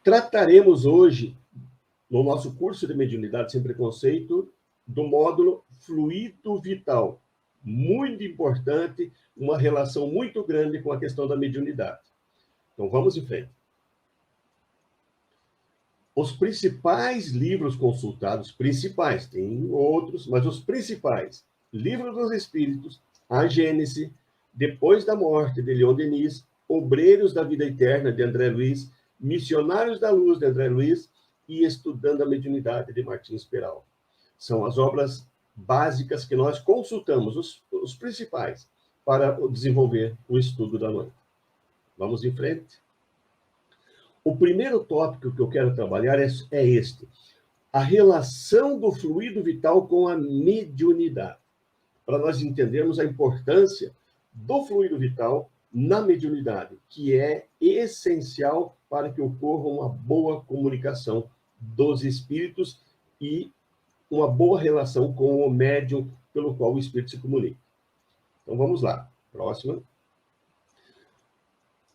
Trataremos hoje, no nosso curso de Mediunidade Sem Preconceito, do módulo Fluido Vital. Muito importante, uma relação muito grande com a questão da mediunidade. Então, vamos em frente. Os principais livros consultados, tem outros, mas os principais: Livro dos Espíritos, A Gênese, Depois da Morte, de Leon Denis, Obreiros da Vida Eterna, de André Luiz, Missionários da Luz, de André Luiz, e Estudando a Mediunidade, de Martins Peral. São as obras básicas que nós consultamos, os principais, para desenvolver o estudo da noite. Vamos em frente. O primeiro tópico que eu quero trabalhar é este: a relação do fluido vital com a mediunidade, para nós entendermos a importância do fluido vital na mediunidade, que é essencial para que ocorra uma boa comunicação dos espíritos e uma boa relação com o médium pelo qual o espírito se comunica. Então, vamos lá. Próxima.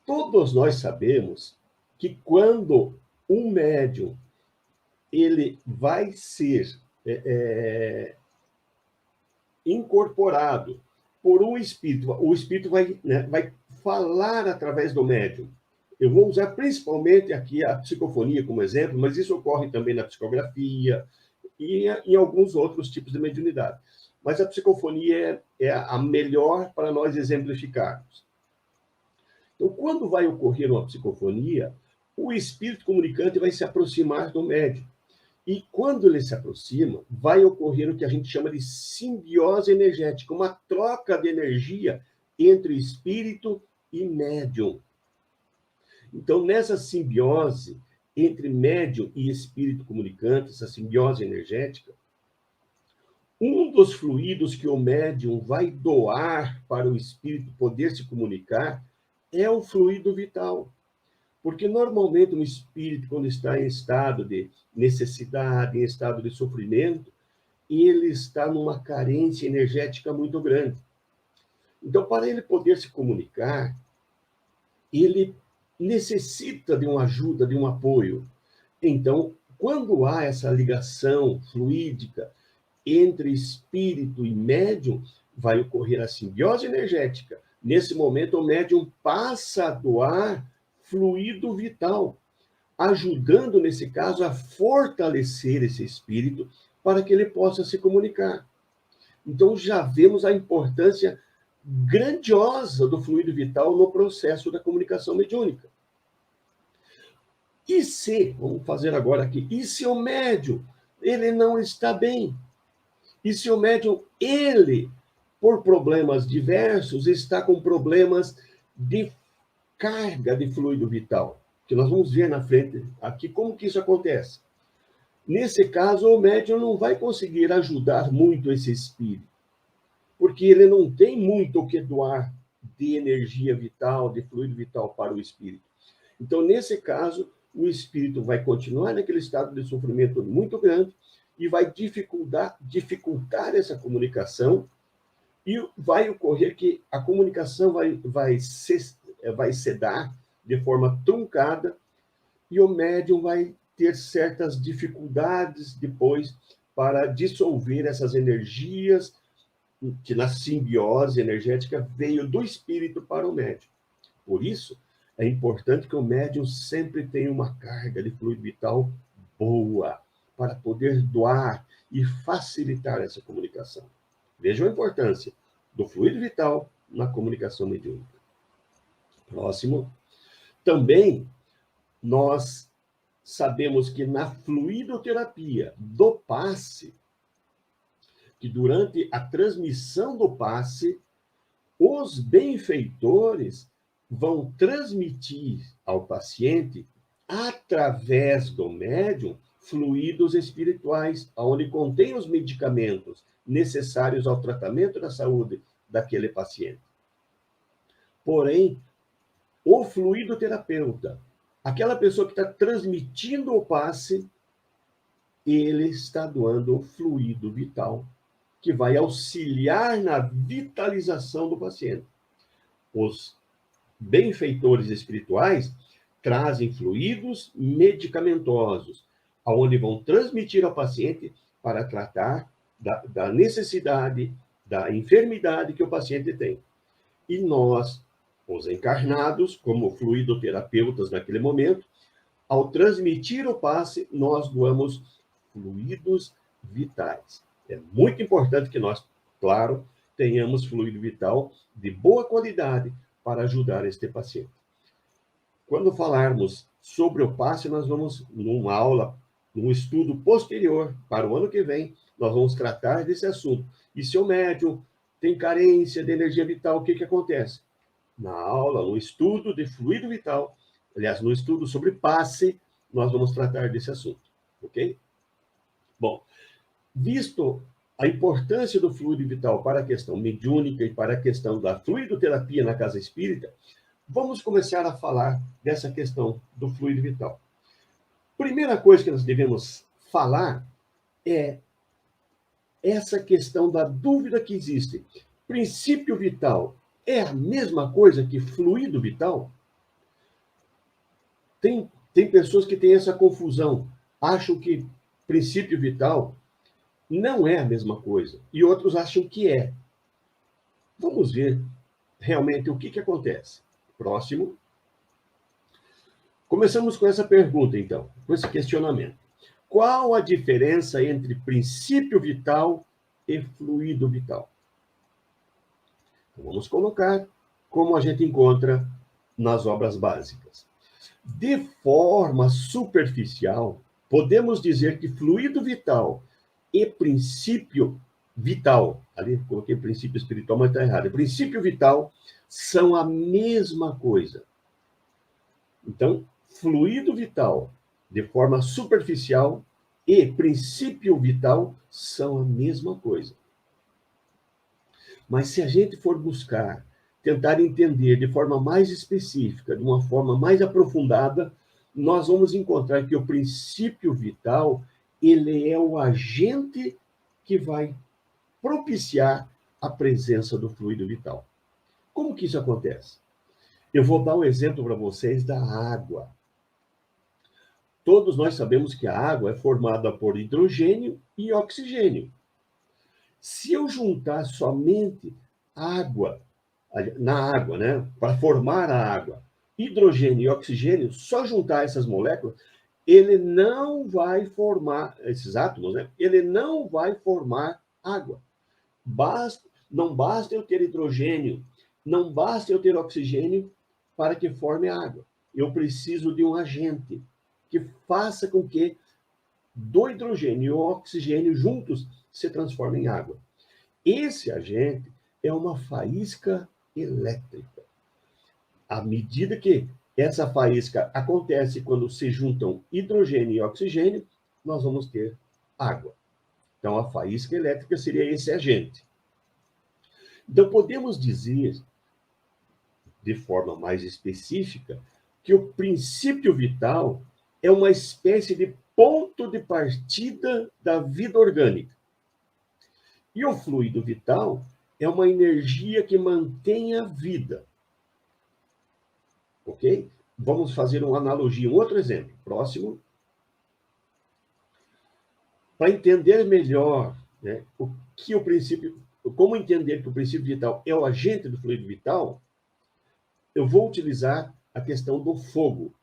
Todos nós sabemos que quando um médium ele vai ser incorporado por um espírito, o espírito vai falar através do médium. Eu vou usar principalmente aqui a psicofonia como exemplo, mas isso ocorre também na psicografia e em alguns outros tipos de mediunidade. Mas a psicofonia é a melhor para nós exemplificarmos. Então, quando vai ocorrer uma psicofonia, o espírito comunicante vai se aproximar do médium. E quando ele se aproxima, vai ocorrer o que a gente chama de simbiose energética, uma troca de energia entre espírito e médium. Então, nessa simbiose entre médium e espírito comunicante, essa simbiose energética, um dos fluidos que o médium vai doar para o espírito poder se comunicar é o fluido vital. Porque, normalmente, um espírito, quando está em estado de necessidade, em estado de sofrimento, ele está numa carência energética muito grande. Então, para ele poder se comunicar, ele necessita de uma ajuda, de um apoio. Então, quando há essa ligação fluídica entre espírito e médium, vai ocorrer a simbiose energética. Nesse momento, o médium passa a doar fluido vital, ajudando, nesse caso, a fortalecer esse espírito para que ele possa se comunicar. Então, já vemos a importância grandiosa do fluido vital no processo da comunicação mediúnica. E se, vamos fazer agora aqui, e se o médium, ele não está bem? E se o médium, ele, por problemas diversos, está com problemas de carga de fluido vital, que nós vamos ver na frente aqui como que isso acontece. Nesse caso, o médium não vai conseguir ajudar muito esse espírito, porque ele não tem muito o que doar de energia vital, de fluido vital para o espírito. Então, nesse caso, o espírito vai continuar naquele estado de sofrimento muito grande e vai dificultar essa comunicação, e vai ocorrer que a comunicação vai se dar de forma truncada, e o médium vai ter certas dificuldades depois para dissolver essas energias que na simbiose energética veio do espírito para o médium. Por isso, é importante que o médium sempre tenha uma carga de fluido vital boa, para poder doar e facilitar essa comunicação. Vejam a importância do fluido vital na comunicação mediúnica. Próximo. Também, nós sabemos que na fluidoterapia do passe, que durante a transmissão do passe, os benfeitores vão transmitir ao paciente, através do médium, fluidos espirituais, onde contém os medicamentos necessários ao tratamento da saúde daquele paciente. Porém, o fluidoterapeuta, aquela pessoa que está transmitindo o passe, ele está doando o fluido vital, que vai auxiliar na vitalização do paciente. Os benfeitores espirituais trazem fluidos medicamentosos, aonde vão transmitir ao paciente para tratar da necessidade, da enfermidade que o paciente tem. E nós, os encarnados, como fluidoterapeutas naquele momento, ao transmitir o passe, nós doamos fluidos vitais. É muito importante que nós, claro, tenhamos fluido vital de boa qualidade para ajudar este paciente. Quando falarmos sobre o passe, nós vamos, numa aula, num estudo posterior, para o ano que vem, nós vamos tratar desse assunto. E se o médium tem carência de energia vital, o que acontece? Na aula, no estudo de fluido vital, aliás, no estudo sobre passe, nós vamos tratar desse assunto, ok? Bom, visto a importância do fluido vital para a questão mediúnica e para a questão da fluidoterapia na casa espírita, vamos começar a falar dessa questão do fluido vital. Primeira coisa que nós devemos falar é essa questão da dúvida que existe. Princípio vital é a mesma coisa que fluido vital? Tem pessoas que têm essa confusão, acham que princípio vital não é a mesma coisa, e outros acham que é. Vamos ver realmente o que acontece. Próximo. Começamos com essa pergunta, então, com esse questionamento. Qual a diferença entre princípio vital e fluido vital? Então, vamos colocar como a gente encontra nas obras básicas. De forma superficial, podemos dizer que fluido vital e princípio vital, ali coloquei princípio espiritual, mas está errado, princípio vital são a mesma coisa. Então, fluido vital, de forma superficial, e princípio vital são a mesma coisa. Mas se a gente for buscar, tentar entender de forma mais específica, de uma forma mais aprofundada, nós vamos encontrar que o princípio vital, ele é o agente que vai propiciar a presença do fluido vital. Como que isso acontece? Eu vou dar um exemplo para vocês da água. Todos nós sabemos que a água é formada por hidrogênio e oxigênio. Se eu juntar somente água, na água, né, para formar a água, hidrogênio e oxigênio, só juntar essas moléculas, ele não vai formar, esses átomos, né, ele não vai formar água. Não basta eu ter hidrogênio, não basta eu ter oxigênio para que forme a água. Eu preciso de um agente que faça com que do hidrogênio e o oxigênio juntos se transformem em água. Esse agente é uma faísca elétrica. À medida que essa faísca acontece quando se juntam hidrogênio e oxigênio, nós vamos ter água. Então, a faísca elétrica seria esse agente. Então, podemos dizer, de forma mais específica, que o princípio vital é uma espécie de ponto de partida da vida orgânica. E o fluido vital é uma energia que mantém a vida. Ok? Vamos fazer uma analogia, um outro exemplo. Próximo. Para entender melhor, né, como entender que o princípio vital é o agente do fluido vital, eu vou utilizar a questão do fogo,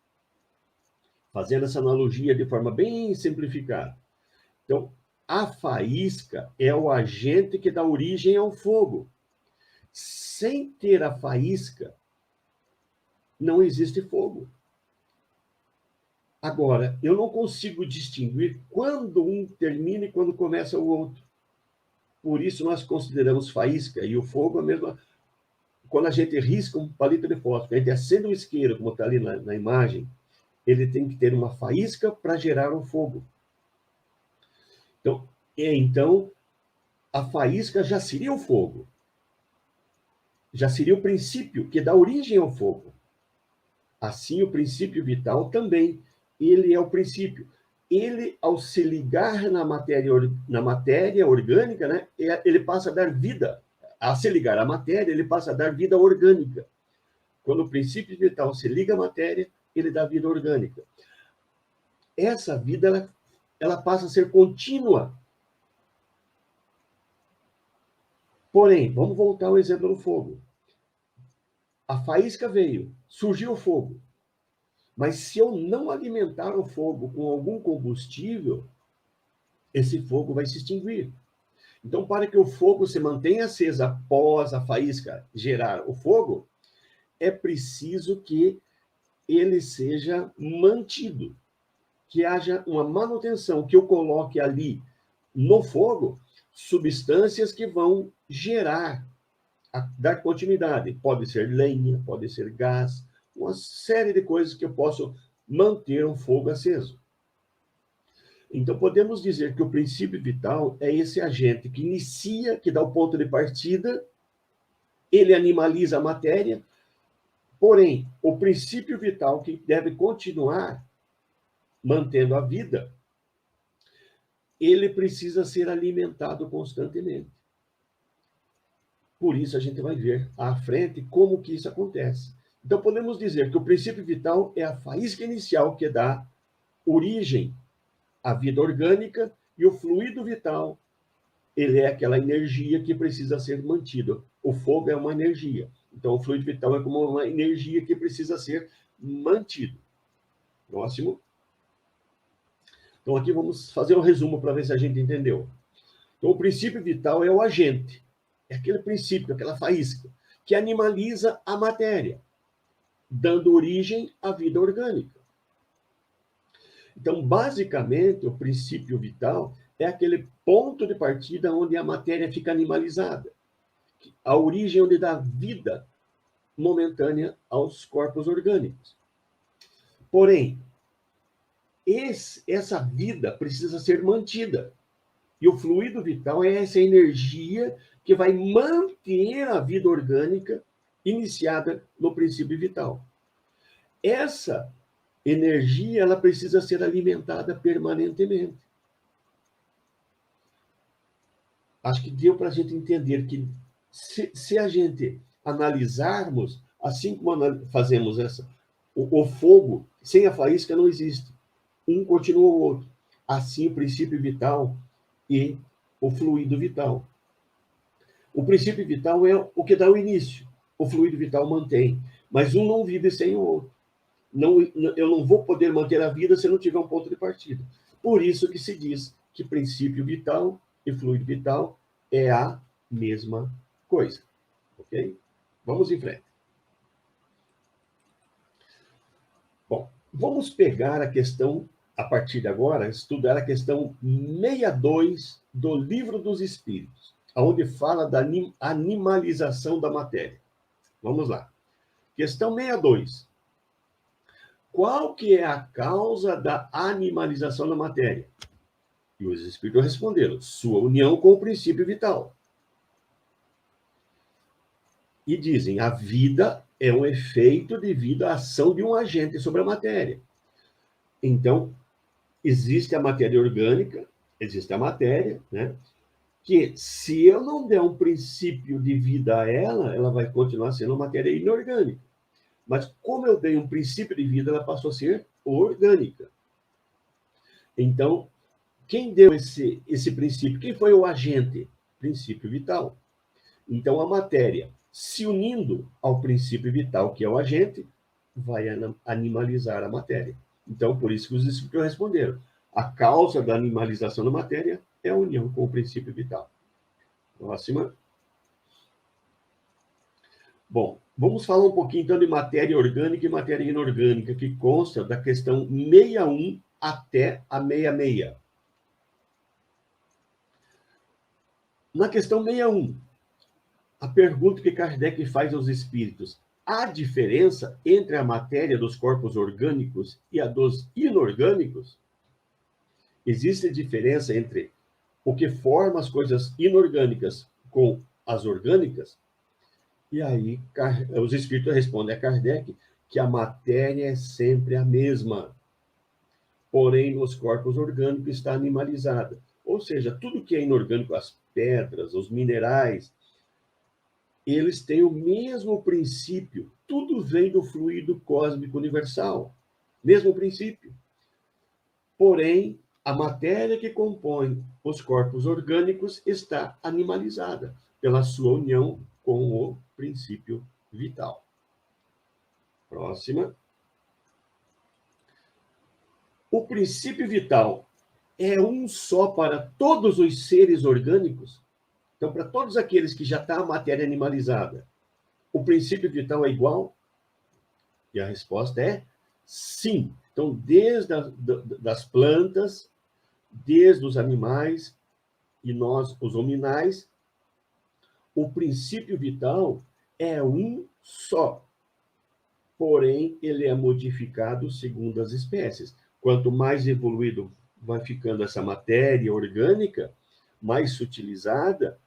fazendo essa analogia de forma bem simplificada. Então, a faísca é o agente que dá origem ao fogo. Sem ter a faísca, não existe fogo. Agora, eu não consigo distinguir quando um termina e quando começa o outro. Por isso, nós consideramos faísca e o fogo a mesma. Quando a gente risca um palito de fósforo, a gente acende um isqueiro, como está ali na imagem, ele tem que ter uma faísca para gerar o fogo. Então, a faísca já seria o fogo. Já seria o princípio que dá origem ao fogo. Assim, o princípio vital também, ele é o princípio. Ele, ao se ligar na matéria orgânica, né, ele passa a dar vida. A se ligar à matéria, ele passa a dar vida orgânica. Quando o princípio vital se liga à matéria, ele dá vida orgânica. Essa vida, ela passa a ser contínua. Porém, vamos voltar ao exemplo do fogo. A faísca veio, surgiu o fogo. Mas se eu não alimentar o fogo com algum combustível, esse fogo vai se extinguir. Então, para que o fogo se mantenha aceso após a faísca gerar o fogo, é preciso que ele seja mantido, que haja uma manutenção, que eu coloque ali no fogo substâncias que vão gerar, dar continuidade. Pode ser lenha, pode ser gás, uma série de coisas que eu posso manter um fogo aceso. Então, podemos dizer que o princípio vital é esse agente que inicia, que dá o ponto de partida, ele animaliza a matéria, porém, o princípio vital que deve continuar mantendo a vida, ele precisa ser alimentado constantemente. Por isso, a gente vai ver à frente como que isso acontece. Então, podemos dizer que o princípio vital é a faísca inicial que dá origem à vida orgânica, e o fluido vital, ele é aquela energia que precisa ser mantida. O fogo é uma energia. Então, o fluido vital é como uma energia que precisa ser mantido. Próximo. Então, aqui vamos fazer um resumo para ver se a gente entendeu. Então, o princípio vital é o agente. É aquele princípio, aquela faísca, que animaliza a matéria, dando origem à vida orgânica. Então, basicamente, o princípio vital é aquele ponto de partida onde a matéria fica animalizada. A origem onde dá vida momentânea aos corpos orgânicos. Porém, essa vida precisa ser mantida. E o fluido vital é essa energia que vai manter a vida orgânica iniciada no princípio vital. Essa energia, ela precisa ser alimentada permanentemente. Acho que deu para a gente entender que se a gente analisarmos, assim como fazemos o fogo, sem a faísca não existe. Um continua o outro. Assim, o princípio vital e o fluido vital. O princípio vital é o que dá o início. O fluido vital mantém. Mas um não vive sem o outro. Eu não vou poder manter a vida se não tiver um ponto de partida. Por isso que se diz que princípio vital e fluido vital é a mesma coisa. Ok? Vamos em frente. Bom, vamos pegar a questão, a partir de agora, estudar a questão 62 do Livro dos Espíritos, onde fala da animalização da matéria. Vamos lá. Questão 62. Qual que é a causa da animalização da matéria? E os espíritos responderam: sua união com o princípio vital. E dizem: a vida é um efeito devido à ação de um agente sobre a matéria. Então, existe a matéria orgânica, existe a matéria, né? Que se eu não der um princípio de vida a ela, ela vai continuar sendo uma matéria inorgânica. Mas como eu dei um princípio de vida, ela passou a ser orgânica. Então, quem deu esse princípio? Quem foi o agente? Princípio vital. Então, a matéria, se unindo ao princípio vital, que é o agente, vai animalizar a matéria. Então, por isso que os espíritos responderam: a causa da animalização da matéria é a união com o princípio vital. Próxima. Bom, vamos falar um pouquinho, então, de matéria orgânica e matéria inorgânica, que consta da questão 61 até a 66. Na questão 61, a pergunta que Kardec faz aos espíritos: há diferença entre a matéria dos corpos orgânicos e a dos inorgânicos? Existe diferença entre o que forma as coisas inorgânicas com as orgânicas? E aí, os espíritos respondem a Kardec que a matéria é sempre a mesma, porém, nos corpos orgânicos está animalizada. Ou seja, tudo que é inorgânico, as pedras, os minerais, eles têm o mesmo princípio. Tudo vem do fluido cósmico universal. mesmo princípio. Porém, a matéria que compõe os corpos orgânicos está animalizada pela sua união com o princípio vital. Próxima. O princípio vital é um só para todos os seres orgânicos? Então, para todos aqueles que já está a matéria animalizada, o princípio vital é igual? E a resposta é sim. Então, desde das plantas, desde os animais e nós, os hominais, o princípio vital é um só. Porém, ele é modificado segundo as espécies. Quanto mais evoluído vai ficando essa matéria orgânica, mais sutilizada,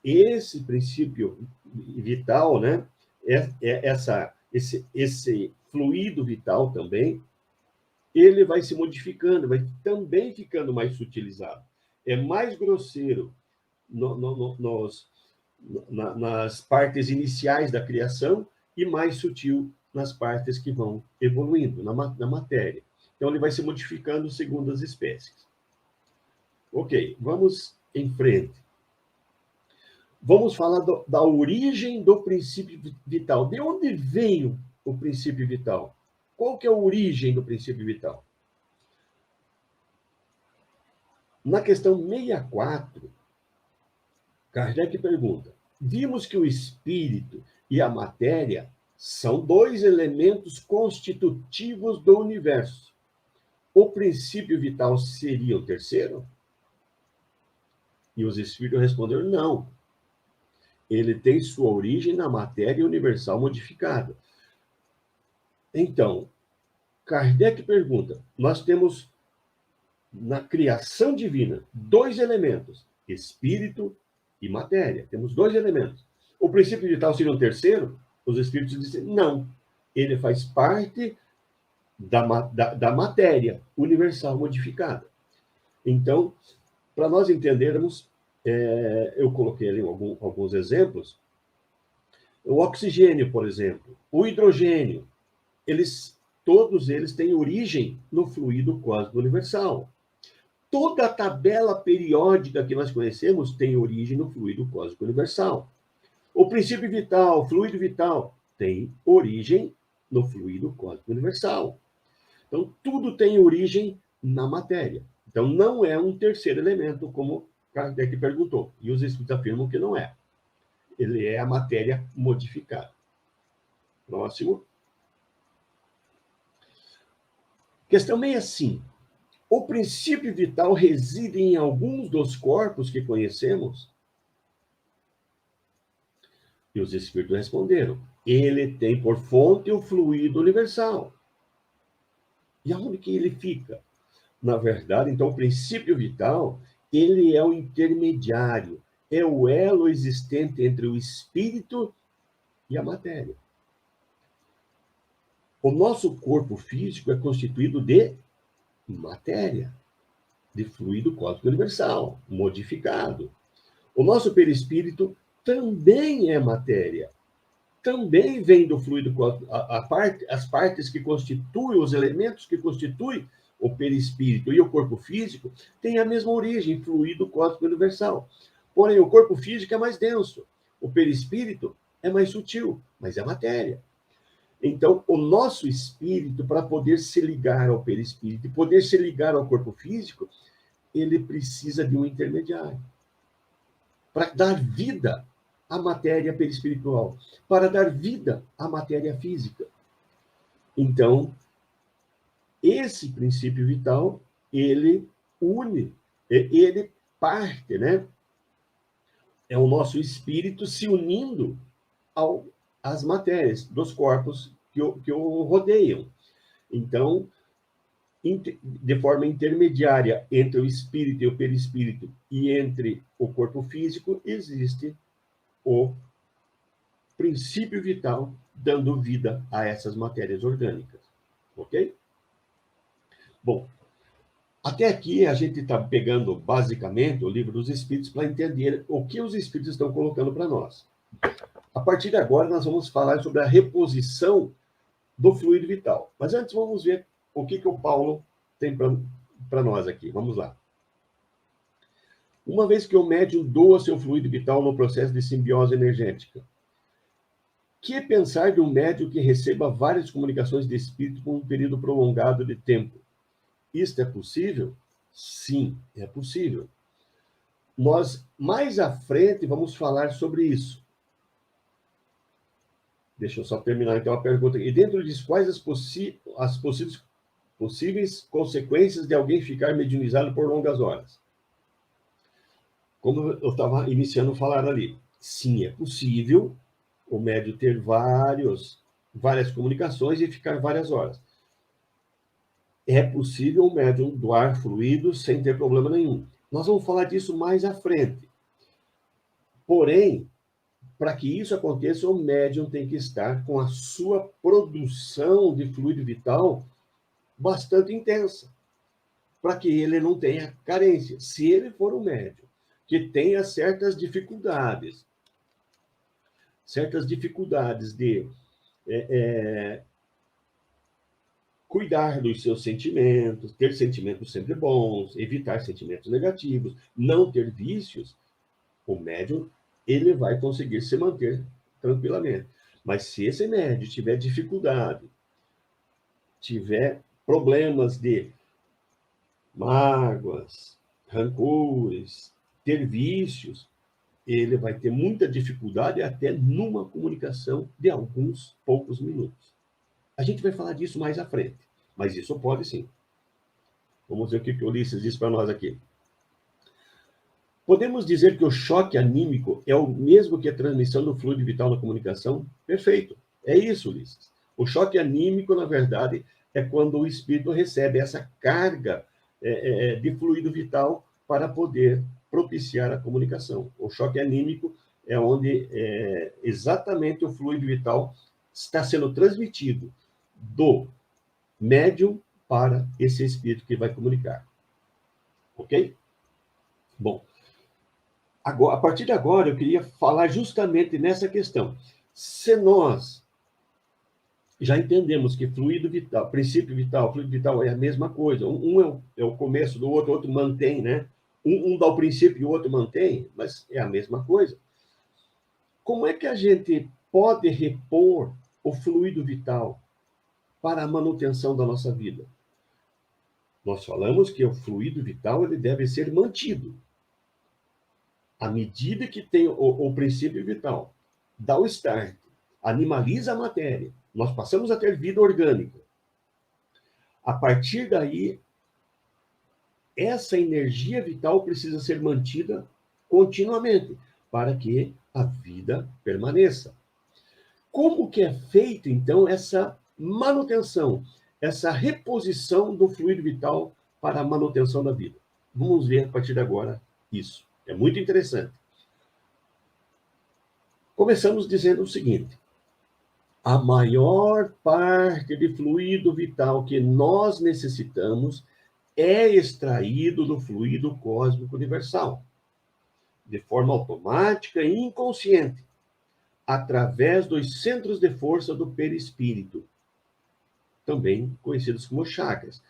esse princípio vital, né? Esse fluido vital também, ele vai se modificando, vai também ficando mais sutilizado. É mais grosseiro nas partes iniciais da criação e mais sutil nas partes que vão evoluindo, na matéria. Então, ele vai se modificando segundo as espécies. Ok, vamos em frente. Vamos falar da origem do princípio vital. De onde veio o princípio vital? Qual que é a origem do princípio vital? Na questão 64, Kardec pergunta: vimos que o espírito e a matéria são dois elementos constitutivos do universo. O princípio vital seria o terceiro? E os espíritos responderam: não. Ele tem sua origem na matéria universal modificada. Então, Kardec pergunta: nós temos na criação divina dois elementos, espírito e matéria. Temos dois elementos. O princípio vital seria um terceiro? Os espíritos dizem: não. Ele faz parte da matéria universal modificada. Então, para nós entendermos, eu coloquei ali alguns exemplos. O oxigênio, por exemplo, o hidrogênio, todos eles têm origem no fluido cósmico universal. Toda a tabela periódica que nós conhecemos tem origem no fluido cósmico universal. O princípio vital, o fluido vital, tem origem no fluido cósmico universal. Então, tudo tem origem na matéria. Então, não é um terceiro elemento, como Kardec perguntou. E os espíritos afirmam que não é. Ele é a matéria modificada. Próximo. Questão 65. O princípio vital reside em alguns dos corpos que conhecemos? E os espíritos responderam: ele tem por fonte o fluido universal. E aonde que ele fica? Na verdade, então, o princípio vital, ele é o intermediário, é o elo existente entre o espírito e a matéria. O nosso corpo físico é constituído de matéria, de fluido cósmico universal, modificado. O nosso perispírito também é matéria, também vem do fluido cósmico. As partes que constituem, os elementos que constituem o perispírito e o corpo físico têm a mesma origem, fluido cósmico universal. Porém, o corpo físico é mais denso, o perispírito é mais sutil, mas é matéria. Então, o nosso espírito, para poder se ligar ao perispírito e poder se ligar ao corpo físico, ele precisa de um intermediário para dar vida à matéria perispiritual, para dar vida à matéria física. Então, esse princípio vital, ele une, ele parte, né? É o nosso espírito se unindo às matérias dos corpos que o rodeiam. Então, de forma intermediária entre o espírito e o perispírito e entre o corpo físico, existe o princípio vital dando vida a essas matérias orgânicas. Ok? Bom, até aqui a gente está pegando basicamente o Livro dos Espíritos para entender o que os Espíritos estão colocando para nós. A partir de agora, nós vamos falar sobre a reposição do fluido vital. Mas antes, vamos ver o que o Paulo tem para nós aqui? Vamos lá. Uma vez que o médium doa seu fluido vital no processo de simbiose energética, que pensar de um médium que receba várias comunicações de espírito por um período prolongado de tempo? Isto é possível? Sim, é possível. Nós, mais à frente, vamos falar sobre isso. Deixa eu só terminar, então, a pergunta. E dentro disso, quais as possíveis consequências de alguém ficar mediunizado por longas horas? Como eu estava iniciando a falar ali. Sim, é possível o médium ter várias comunicações e ficar várias horas. É possível o médium doar fluidos sem ter problema nenhum. Nós vamos falar disso mais à frente. Porém, para que isso aconteça, o médium tem que estar com a sua produção de fluido vital bastante intensa, para que ele não tenha carência. Se ele for um médium que tenha certas dificuldades de cuidar dos seus sentimentos, ter sentimentos sempre bons, evitar sentimentos negativos, não ter vícios, o médium ele vai conseguir se manter tranquilamente. Mas se esse médium tiver dificuldade, tiver problemas de mágoas, rancores, ter vícios, ele vai ter muita dificuldade até numa comunicação de alguns poucos minutos. A gente vai falar disso mais à frente, mas isso pode sim. Vamos ver o que o Ulisses diz para nós aqui. Podemos dizer que o choque anímico é o mesmo que a transmissão do fluido vital na comunicação? Perfeito. É isso, Ulisses. O choque anímico, na verdade, é quando o espírito recebe essa carga de fluido vital para poder propiciar a comunicação. O choque anímico é onde exatamente o fluido vital está sendo transmitido do médium para esse espírito que vai comunicar. Ok? Bom, agora, a partir de agora, eu queria falar justamente nessa questão. Se nós já entendemos que fluido vital, princípio vital, fluido vital é a mesma coisa, um é o começo do outro, o outro mantém, né? Um dá o princípio e o outro mantém, mas é a mesma coisa. Como é que a gente pode repor o fluido vital para a manutenção da nossa vida? Nós falamos que o fluido vital ele deve ser mantido. À medida que tem o princípio vital, dá o start, animaliza a matéria, nós passamos a ter vida orgânica. A partir daí, essa energia vital precisa ser mantida continuamente para que a vida permaneça. Como que é feita, então, essa manutenção, essa reposição do fluido vital para a manutenção da vida? Vamos ver a partir de agora isso. É muito interessante. Começamos dizendo o seguinte: a maior parte de fluido vital que nós necessitamos é extraído do fluido cósmico universal, de forma automática e inconsciente, através dos centros de força do perispírito, também conhecidos como chakras.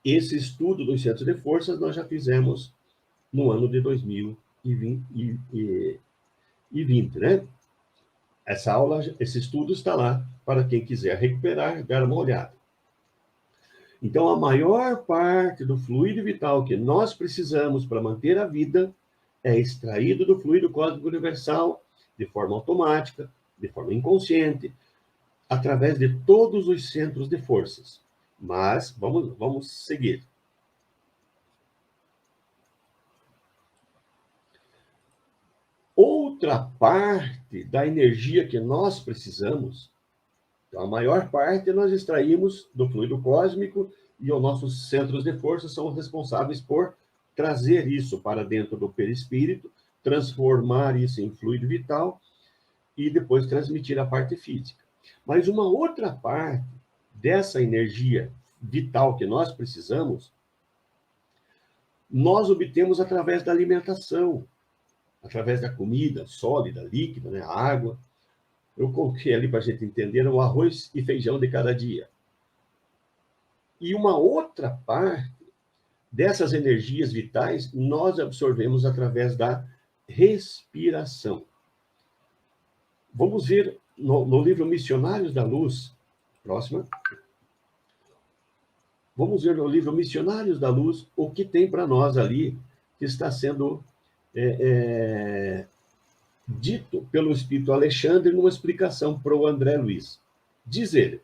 Esse estudo dos centros de forças nós já fizemos no ano de 2020, né? Essa aula, esse estudo está lá para quem quiser recuperar, dar uma olhada. Então, a maior parte do fluido vital que nós precisamos para manter a vida é extraído do fluido cósmico universal de forma automática, de forma inconsciente, através de todos os centros de forças. Mas vamos seguir. Outra parte da energia que nós precisamos, então a maior parte nós extraímos do fluido cósmico e os nossos centros de força são responsáveis por trazer isso para dentro do perispírito, transformar isso em fluido vital e depois transmitir a parte física. Mas uma outra parte dessa energia vital que nós precisamos, nós obtemos através da alimentação, através da comida sólida, líquida, né? A água. Eu coloquei ali para a gente entender o arroz e feijão de cada dia. E uma outra parte dessas energias vitais nós absorvemos através da respiração. Vamos ver no livro Missionários da Luz, próxima. Vamos ver no livro Missionários da Luz o que tem para nós ali que está sendo dito pelo Espírito Alexandre numa explicação para o André Luiz. Diz ele: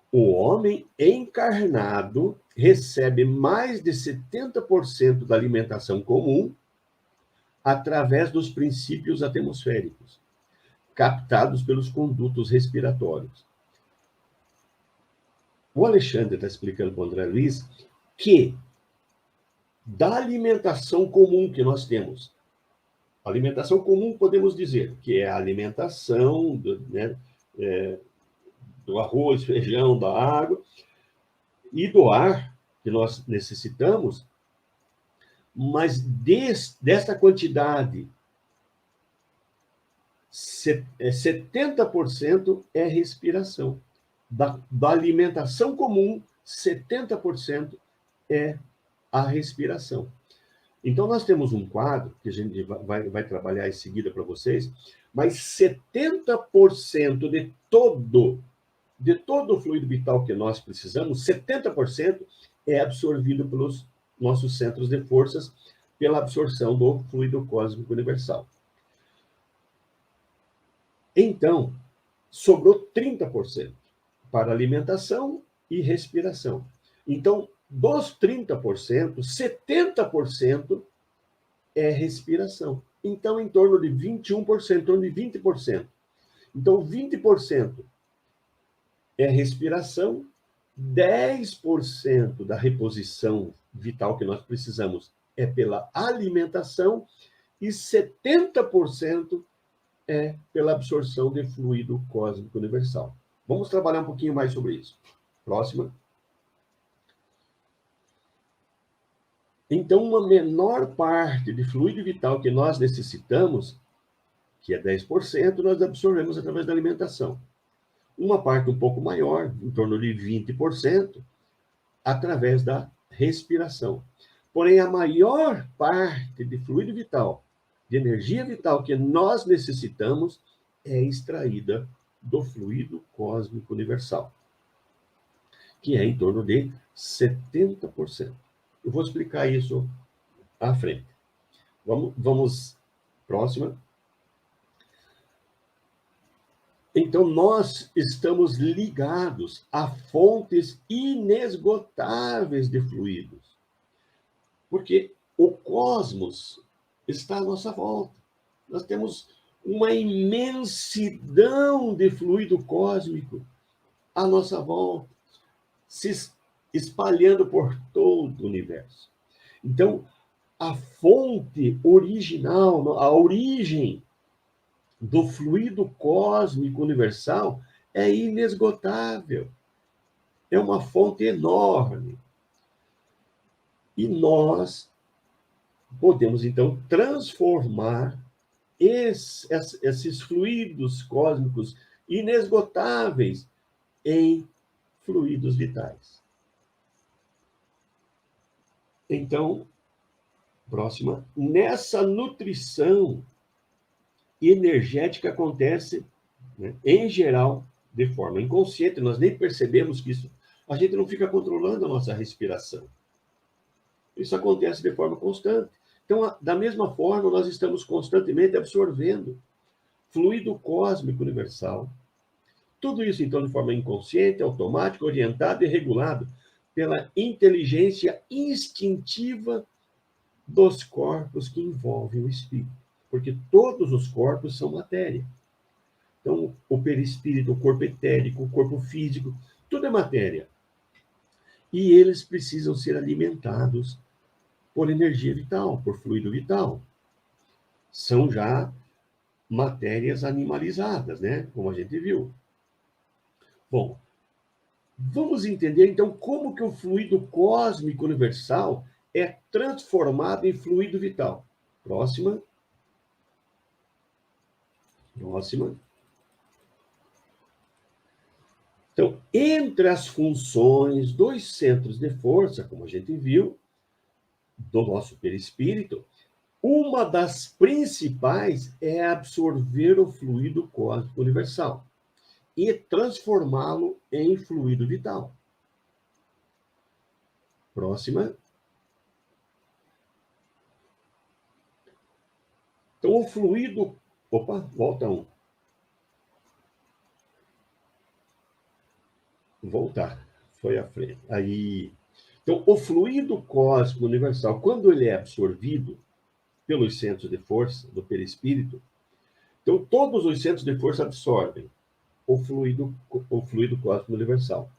o homem encarnado recebe mais de 70% da alimentação comum através dos princípios atmosféricos, captados pelos condutos respiratórios. O Alexandre está explicando para o André Luiz que da alimentação comum que nós temos, alimentação comum podemos dizer que é a alimentação do arroz, feijão, da água e do ar que nós necessitamos, mas desta quantidade, 70% é respiração. Da alimentação comum, 70% é a respiração. Então, nós temos um quadro, que a gente vai trabalhar em seguida para vocês, mas 70% de todo o fluido vital que nós precisamos, 70% é absorvido pelos nossos centros de forças, pela absorção do fluido cósmico universal. Então, sobrou 30% para alimentação e respiração. Então, dos 30%, 70% é respiração. Então, em torno de 21%, em torno de 20%. Então, 20% é respiração, 10% da reposição vital que nós precisamos é pela alimentação e 70% é pela absorção de fluido cósmico universal. Vamos trabalhar um pouquinho mais sobre isso. Próxima. Então, uma menor parte de fluido vital que nós necessitamos, que é 10%, nós absorvemos através da alimentação. Uma parte um pouco maior, em torno de 20%, através da respiração. Porém, a maior parte de fluido vital, de energia vital que nós necessitamos, é extraída do fluido cósmico universal, que é em torno de 70%. Eu vou explicar isso à frente. Vamos próxima. Então, nós estamos ligados a fontes inesgotáveis de fluidos, porque o cosmos está à nossa volta. Nós temos uma imensidão de fluido cósmico à nossa volta, se espalhando por todo o universo. Então, a fonte original, a origem do fluido cósmico universal é inesgotável. É uma fonte enorme. E nós podemos, então, transformar esses fluidos cósmicos inesgotáveis em fluidos vitais. Então, próxima. Nessa nutrição energética acontece, né, em geral, de forma inconsciente, nós nem percebemos que isso, a gente não fica controlando a nossa respiração. Isso acontece de forma constante. Então, da mesma forma, nós estamos constantemente absorvendo fluido cósmico universal. Tudo isso, então, de forma inconsciente, automática, orientada e regulado pela inteligência instintiva dos corpos que envolvem o espírito. Porque todos os corpos são matéria. Então, o perispírito, o corpo etérico, o corpo físico, tudo é matéria. E eles precisam ser alimentados por energia vital, por fluido vital. São já matérias animalizadas, né? Como a gente viu. Bom, vamos entender, então, como que o fluido cósmico universal é transformado em fluido vital. Próxima. Então, entre as funções dos centros de força, como a gente viu, do nosso perispírito, uma das principais é absorver o fluido cósmico universal e transformá-lo em fluido vital. Próxima. Então, o fluido... Opa, volta um. Voltar. Foi à frente. Aí. Então, o fluido cósmico universal, quando ele é absorvido pelos centros de força do perispírito, então todos os centros de força absorvem o fluido cósmico universal.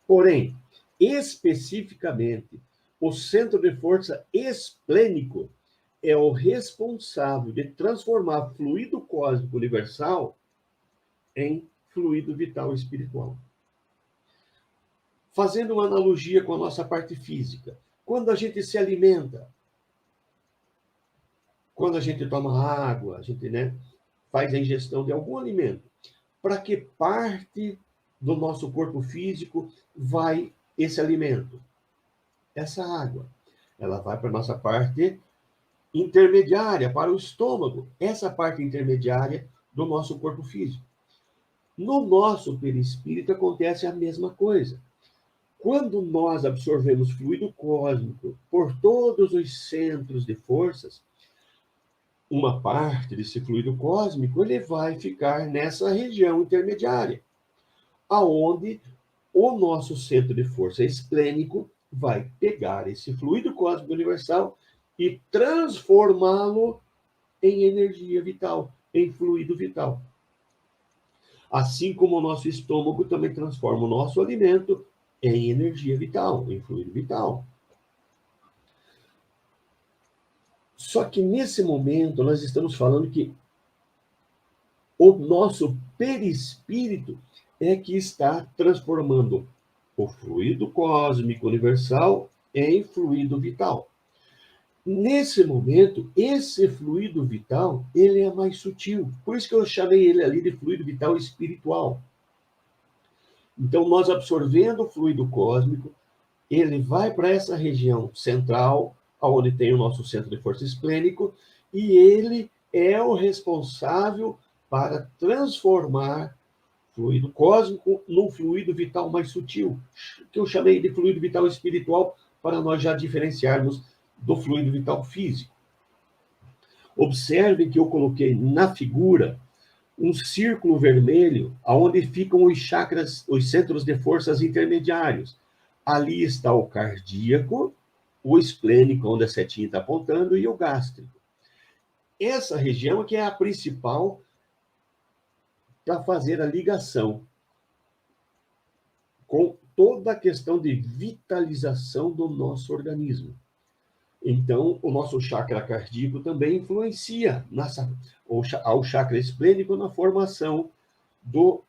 Porém, especificamente, o centro de força esplênico é o responsável de transformar fluido cósmico universal em fluido vital espiritual. Fazendo uma analogia com a nossa parte física, quando a gente se alimenta, quando a gente toma água, a gente, faz a ingestão de algum alimento, para que parte do nosso corpo físico vai esse alimento? Essa água. Ela vai para a nossa parte intermediária, para o estômago. Essa parte intermediária do nosso corpo físico. No nosso perispírito acontece a mesma coisa. Quando nós absorvemos fluido cósmico por todos os centros de forças, uma parte desse fluido cósmico ele vai ficar nessa região intermediária, aonde o nosso centro de força esplênico vai pegar esse fluido cósmico universal e transformá-lo em energia vital, em fluido vital. Assim como o nosso estômago também transforma o nosso alimento em energia vital, em fluido vital. Só que nesse momento nós estamos falando que o nosso perispírito é que está transformando o fluido cósmico universal em fluido vital. Nesse momento, esse fluido vital, ele é mais sutil. Por isso que eu chamei ele ali de fluido vital espiritual. Então, nós absorvendo o fluido cósmico, ele vai para essa região central, onde tem o nosso centro de força esplênico, e ele é o responsável para transformar fluido cósmico num fluido vital mais sutil, que eu chamei de fluido vital espiritual, para nós já diferenciarmos do fluido vital físico. Observe que eu coloquei na figura um círculo vermelho, onde ficam os chakras, os centros de forças intermediários. Ali está o cardíaco, o esplênico, onde a setinha está apontando, e o gástrico. Essa região que é a principal para fazer a ligação com toda a questão de vitalização do nosso organismo. Então, o nosso chakra cardíaco também influencia ao chakra esplênico na formação do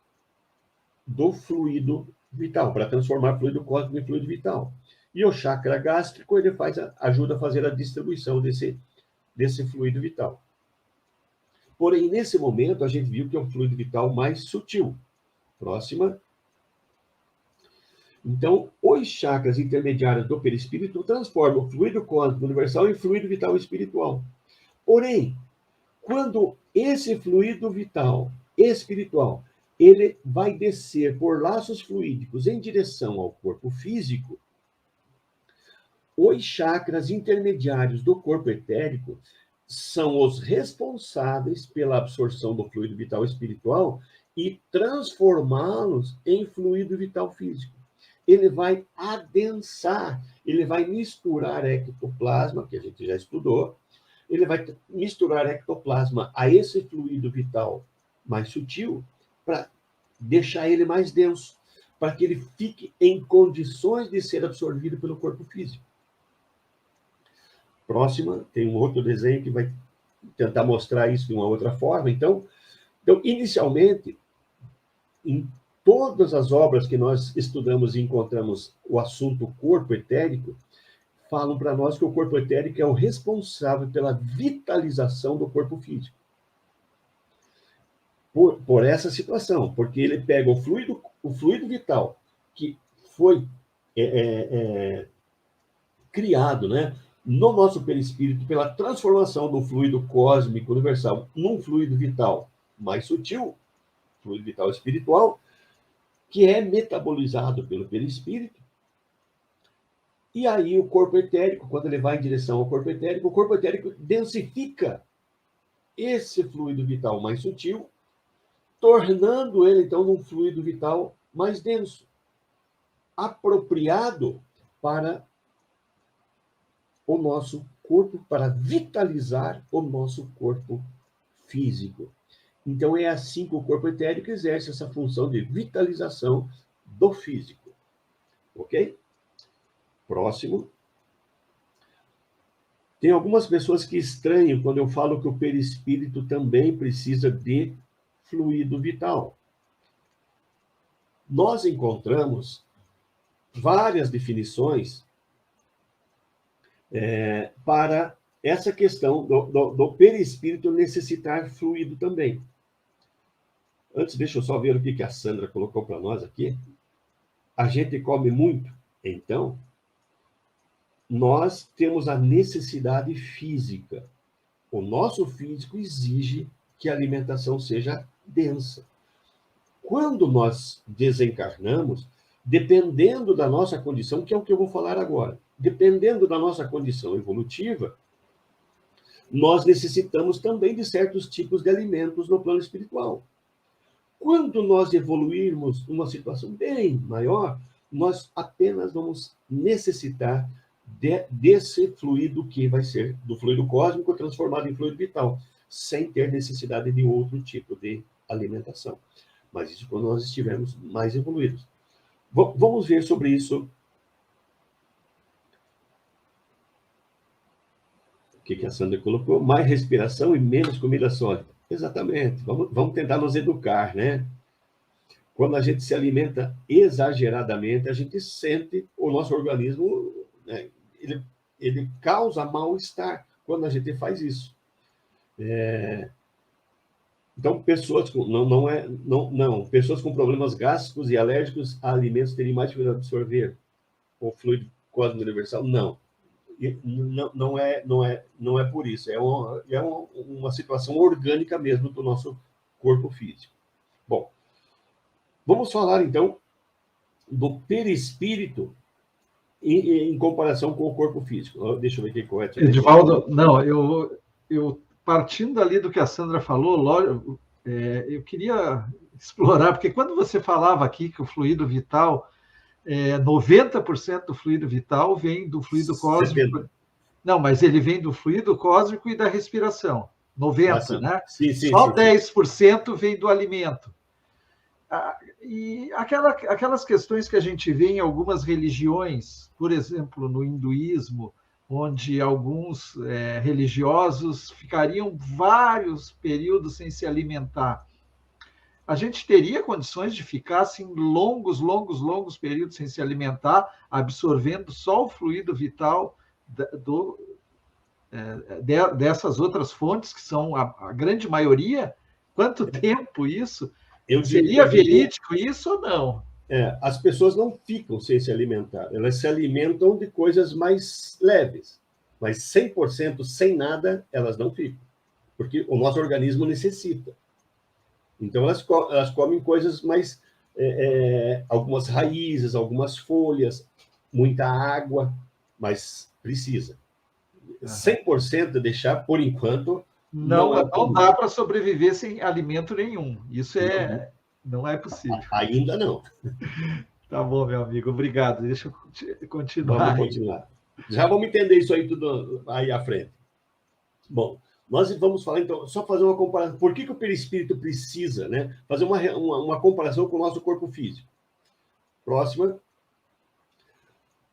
fluido vital, para transformar fluido cósmico em fluido vital. E o chakra gástrico, ele ajuda a fazer a distribuição desse fluido vital. Porém, nesse momento, a gente viu que é um fluido vital mais sutil. Próxima. Então, os chakras intermediários do perispírito transformam o fluido cósmico universal em fluido vital espiritual. Porém, quando esse fluido vital espiritual ele vai descer por laços fluídicos em direção ao corpo físico, os chakras intermediários do corpo etérico são os responsáveis pela absorção do fluido vital espiritual e transformá-los em fluido vital físico. Ele vai adensar, ele vai misturar ectoplasma, que a gente já estudou, ele vai misturar ectoplasma a esse fluido vital mais sutil para deixar ele mais denso, para que ele fique em condições de ser absorvido pelo corpo físico. Próxima, tem um outro desenho que vai tentar mostrar isso de uma outra forma. Então inicialmente, em todas as obras que nós estudamos e encontramos o assunto corpo etérico, falam para nós que o corpo etérico é o responsável pela vitalização do corpo físico. Por essa situação, porque ele pega o fluido o fluido vital que foi criado, né, no nosso perispírito pela transformação do fluido cósmico universal num fluido vital mais sutil, fluido vital espiritual, que é metabolizado pelo perispírito. E aí o corpo etérico, quando ele vai em direção ao corpo etérico, o corpo etérico densifica esse fluido vital mais sutil, tornando ele, então, um fluido vital mais denso, apropriado para o nosso corpo, para vitalizar o nosso corpo físico. Então, é assim que o corpo etérico exerce essa função de vitalização do físico. Ok? Próximo. Tem algumas pessoas que estranham quando eu falo que o perispírito também precisa de fluido vital. Nós encontramos várias definições para essa questão do perispírito necessitar fluido também. Antes, deixa eu só ver o que a Sandra colocou para nós aqui. A gente come muito, então nós temos a necessidade física. O nosso físico exige que a alimentação seja densa. Quando nós desencarnamos, dependendo da nossa condição, que é o que eu vou falar agora, dependendo da nossa condição evolutiva, nós necessitamos também de certos tipos de alimentos no plano espiritual. Quando nós evoluirmos numa situação bem maior, nós apenas vamos necessitar desse fluido que vai ser do fluido cósmico transformado em fluido vital, sem ter necessidade de outro tipo de alimentação. Mas isso quando nós estivermos mais evoluídos. Vamos ver sobre isso. O que a Sandra colocou? Mais respiração e menos comida sólida. Exatamente. Vamos tentar nos educar, né? Quando a gente se alimenta exageradamente, a gente sente o nosso organismo, né, ele causa mal-estar quando a gente faz isso. Então, pessoas com, pessoas com problemas gástricos e alérgicos a alimentos teriam mais dificuldade de absorver o fluido cósmico universal? Não. Não é por isso. É uma situação orgânica mesmo do nosso corpo físico. Bom, vamos falar, então, do perispírito em comparação com o corpo físico. Deixa eu ver o que é. Edivaldo, não, eu partindo ali do que a Sandra falou, eu queria explorar, porque quando você falava aqui que o fluido vital, 90% do fluido vital vem do fluido cósmico. 70. Não, mas ele vem do fluido cósmico e da respiração. 90%, sim. né? Sim, Só 10% vem do alimento. E aquelas questões que a gente vê em algumas religiões, por exemplo, no hinduísmo, onde alguns religiosos ficariam vários períodos sem se alimentar. A gente teria condições de ficar assim, longos períodos sem se alimentar, absorvendo só o fluido vital dessas outras fontes, que são a grande maioria? Quanto tempo isso? Seria verídico isso ou não? As pessoas não ficam sem se alimentar, elas se alimentam de coisas mais leves, mas 100% sem nada, elas não ficam, porque o nosso organismo necessita. Então, elas comem coisas mais, algumas raízes, algumas folhas, muita água, mas precisa. 100% deixar, por enquanto, não dá para sobreviver sem alimento nenhum. Isso não é possível. Ainda não. Tá bom, meu amigo. Obrigado. Deixa eu continuar. Vamos continuar. Já vamos entender isso aí tudo aí à frente. Bom, nós vamos falar, então, só fazer uma comparação. Por que o perispírito precisa, né? Fazer uma comparação com o nosso corpo físico. Próxima.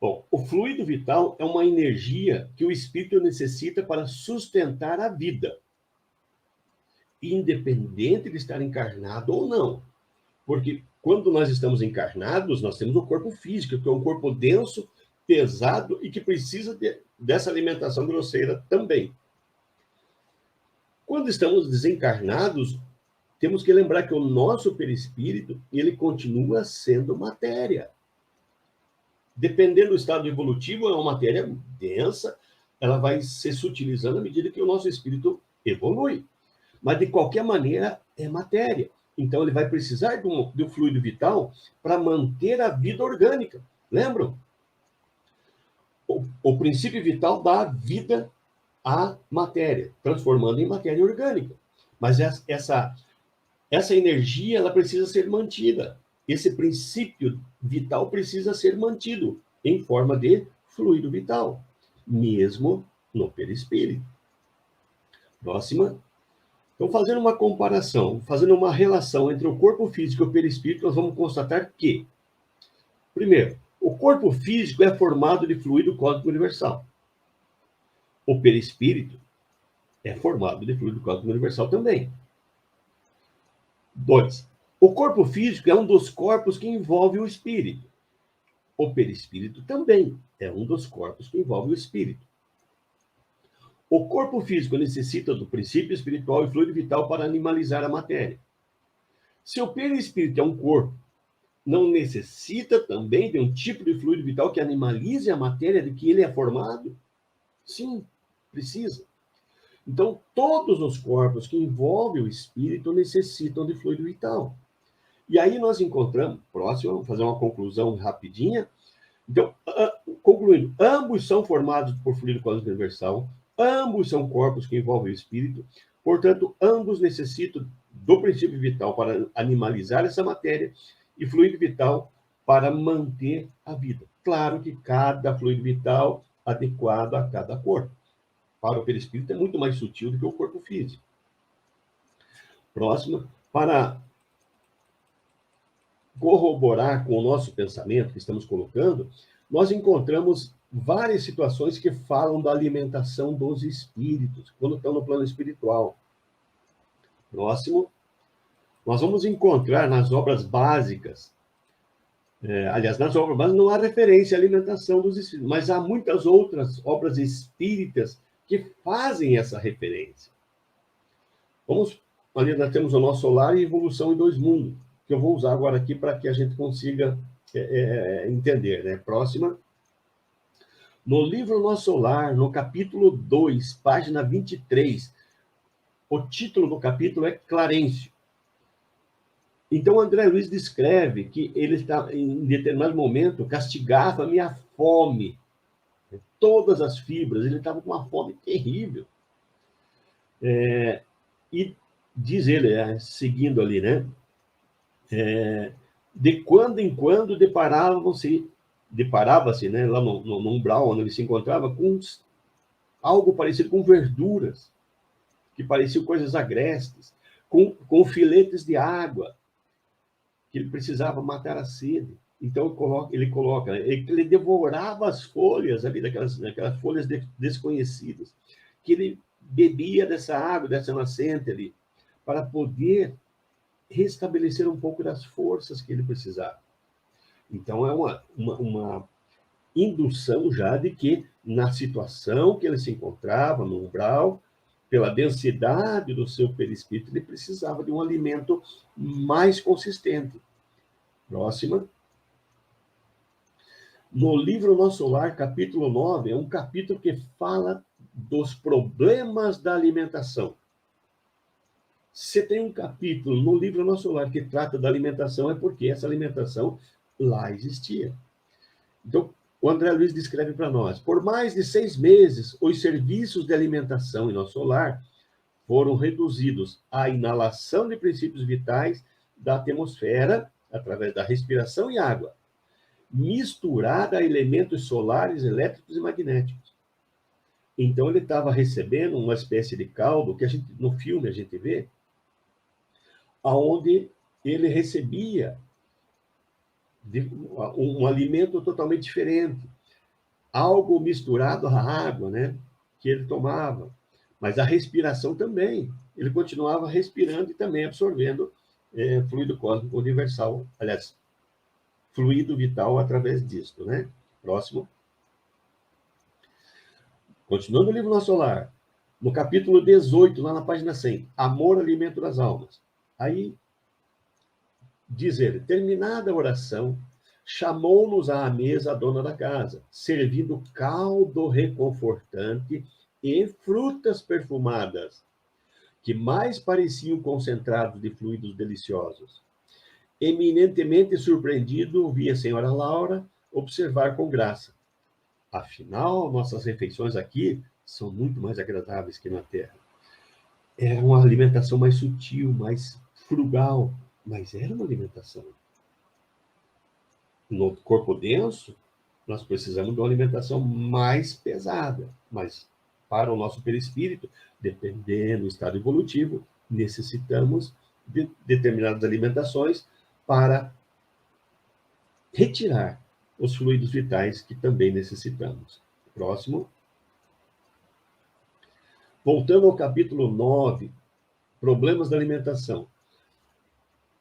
Bom, o fluido vital é uma energia que o espírito necessita para sustentar a vida, independente de estar encarnado ou não. Porque quando nós estamos encarnados, nós temos o corpo físico, que é um corpo denso, pesado e que precisa dessa alimentação grosseira também. Quando estamos desencarnados, temos que lembrar que o nosso perispírito, ele continua sendo matéria. Dependendo do estado evolutivo, é uma matéria densa, ela vai se sutilizando à medida que o nosso espírito evolui. Mas, de qualquer maneira, é matéria. Então, ele vai precisar do fluido vital para manter a vida orgânica. Lembram? O princípio vital dá vida à matéria, transformando em matéria orgânica. Mas essa energia, ela precisa ser mantida. Esse princípio vital precisa ser mantido em forma de fluido vital, mesmo no perispírito. Próxima. Então, fazendo uma comparação, fazendo uma relação entre o corpo físico e o perispírito, nós vamos constatar que, primeiro, o corpo físico é formado de fluido cósmico universal. O perispírito é formado de fluido cósmico universal também. 2. O corpo físico é um dos corpos que envolve o espírito. O perispírito também é um dos corpos que envolve o espírito. O corpo físico necessita do princípio espiritual e fluido vital para animalizar a matéria. Se o perispírito é um corpo, não necessita também de um tipo de fluido vital que animalize a matéria de que ele é formado? Sim, precisa. Então, todos os corpos que envolvem o espírito necessitam de fluido vital. E aí nós encontramos, próximo, vamos fazer uma conclusão rapidinha. Então, concluindo, ambos são formados por fluido cósmico universal, ambos são corpos que envolvem o espírito, portanto, ambos necessitam do princípio vital para animalizar essa matéria e fluido vital para manter a vida. Claro que cada fluido vital adequado a cada corpo. Para o perispírito é muito mais sutil do que o corpo físico. Próxima, para corroborar com o nosso pensamento que estamos colocando, nós encontramos várias situações que falam da alimentação dos espíritos, quando estão no plano espiritual. Próximo, nós vamos encontrar nas obras básicas, aliás, nas obras básicas não há referência à alimentação dos espíritos, mas há muitas outras obras espíritas que fazem essa referência. Ali nós temos o Nosso Lar e Evolução em Dois Mundos, que eu vou usar agora aqui para que a gente consiga entender, né? Próxima. No livro Nosso Lar, no capítulo 2, página 23, o título do capítulo é Clarencio. Então, André Luiz descreve que ele está, em determinado momento, castigava a minha fome, todas as fibras, ele estava com uma fome terrível. E diz ele, seguindo ali, né? De quando em quando deparava-se, né, lá no umbral onde ele se encontrava, com algo parecido com verduras, que pareciam coisas agrestes, com filetes de água, que ele precisava matar a sede. Então, ele coloca, ele devorava as folhas ali, daquelas folhas desconhecidas, que ele bebia dessa água, dessa nascente ali, para poder restabelecer um pouco das forças que ele precisava. Então, é uma indução já de que, na situação que ele se encontrava, no umbral, pela densidade do seu perispírito, ele precisava de um alimento mais consistente. Próxima. No livro Nosso Lar, capítulo 9, é um capítulo que fala dos problemas da alimentação. Se tem um capítulo no livro Nosso Lar que trata da alimentação, é porque essa alimentação lá existia. Então, o André Luiz descreve para nós: por mais de 6 meses, os serviços de alimentação em Nosso Lar foram reduzidos à inalação de princípios vitais da atmosfera, através da respiração e água, misturada a elementos solares, elétricos e magnéticos. Então, ele estava recebendo uma espécie de caldo, que no filme a gente vê, onde ele recebia um alimento totalmente diferente, algo misturado à água, né, que ele tomava, mas a respiração também, ele continuava respirando e também absorvendo fluido cósmico universal, aliás, fluido vital através disto, né? Próximo. Continuando o livro Nosso Lar, no capítulo 18, lá na página 100, Amor, Alimento das Almas. Aí, diz ele, terminada a oração, chamou-nos à mesa a dona da casa, servindo caldo reconfortante e frutas perfumadas, que mais pareciam concentrados de fluidos deliciosos. Eminentemente surpreendido, vi a senhora Laura observar com graça. Afinal, nossas refeições aqui são muito mais agradáveis que na terra. Era uma alimentação mais sutil, mais frugal, mas era uma alimentação. No corpo denso, nós precisamos de uma alimentação mais pesada, mas para o nosso perispírito, dependendo do estado evolutivo, necessitamos de determinadas alimentações para retirar os fluidos vitais que também necessitamos. Próximo. Voltando ao capítulo 9, problemas da alimentação.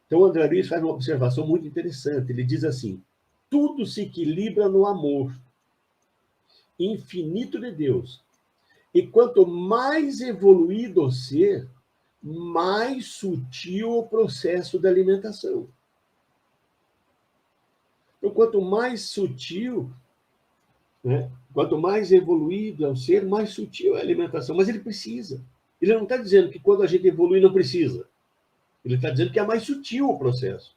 Então, o André Luiz faz uma observação muito interessante. Ele diz assim, tudo se equilibra no amor infinito de Deus. E quanto mais evoluído o ser, mais sutil o processo da alimentação. Então, quanto mais sutil, né, quanto mais evoluído é o ser, mais sutil é a alimentação. Mas ele precisa. Ele não está dizendo que quando a gente evolui não precisa. Ele está dizendo que é mais sutil o processo.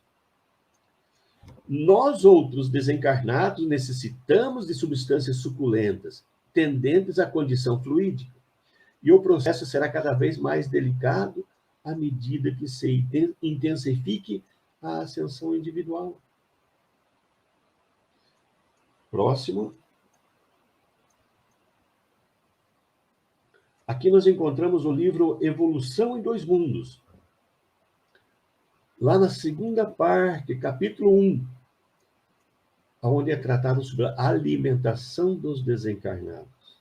Nós, outros desencarnados, necessitamos de substâncias suculentas, tendentes à condição fluídica. E o processo será cada vez mais delicado à medida que se intensifique a ascensão individual. Próximo. Aqui nós encontramos o livro Evolução em Dois Mundos. Lá na segunda parte, capítulo 1, onde é tratado sobre a alimentação dos desencarnados.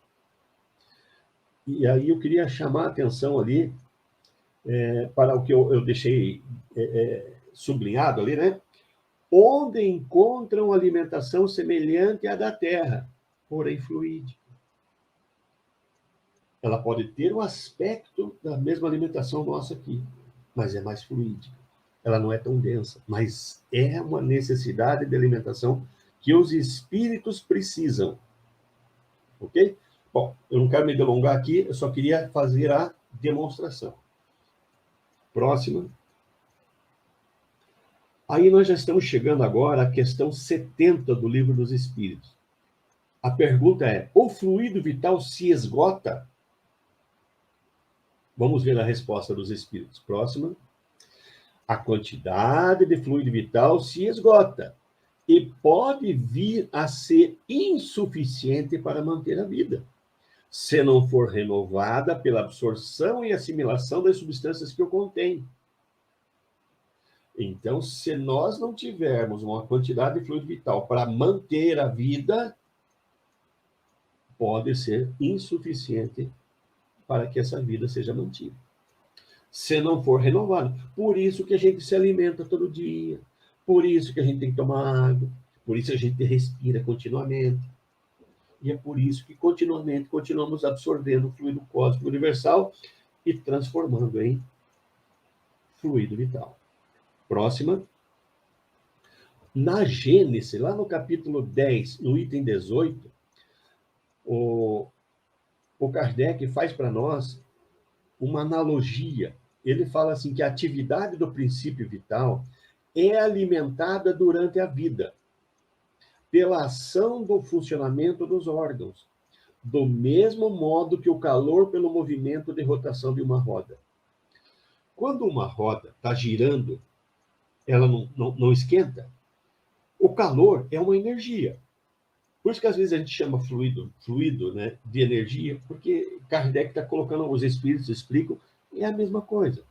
E aí eu queria chamar a atenção ali para o que eu deixei sublinhado ali, né? Onde encontram alimentação semelhante à da Terra, porém fluídica. Ela pode ter o aspecto da mesma alimentação nossa aqui, mas é mais fluídica. Ela não é tão densa, mas é uma necessidade de alimentação que os espíritos precisam. Ok? Bom, eu não quero me delongar aqui, eu só queria fazer a demonstração. Próxima. Aí nós já estamos chegando agora à questão 70 do Livro dos Espíritos. A pergunta é, o fluido vital se esgota? Vamos ver a resposta dos Espíritos. Próxima. A quantidade de fluido vital se esgota e pode vir a ser insuficiente para manter a vida, se não for renovada pela absorção e assimilação das substâncias que o contém. Então, se nós não tivermos uma quantidade de fluido vital para manter a vida, pode ser insuficiente para que essa vida seja mantida. Se não for renovado. Por isso que a gente se alimenta todo dia, por isso que a gente tem que tomar água, por isso que a gente respira continuamente. E é por isso que continuamente continuamos absorvendo o fluido cósmico universal e transformando em fluido vital. Próxima. Na Gênesis, lá no capítulo 10, no item 18, o Kardec faz para nós uma analogia. Ele fala assim que a atividade do princípio vital é alimentada durante a vida pela ação do funcionamento dos órgãos, do mesmo modo que o calor pelo movimento de rotação de uma roda. Quando uma roda está girando, ela não esquenta. O calor é uma energia. Por isso que às vezes a gente chama fluido, né, de energia, porque Kardec está colocando, os espíritos explicam, é a mesma coisa.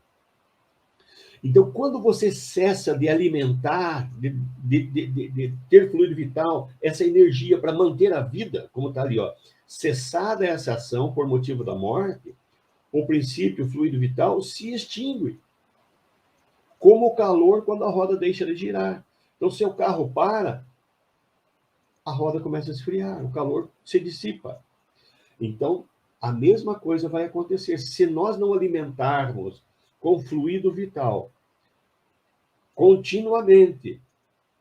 Então, quando você cessa de alimentar, de ter fluido vital, essa energia para manter a vida, como está ali, ó, cessada essa ação por motivo da morte, o princípio fluido vital se extingue, como o calor quando a roda deixa de girar. Então, se o carro para, a roda começa a esfriar, o calor se dissipa. Então, a mesma coisa vai acontecer. Se nós não alimentarmos com fluido vital continuamente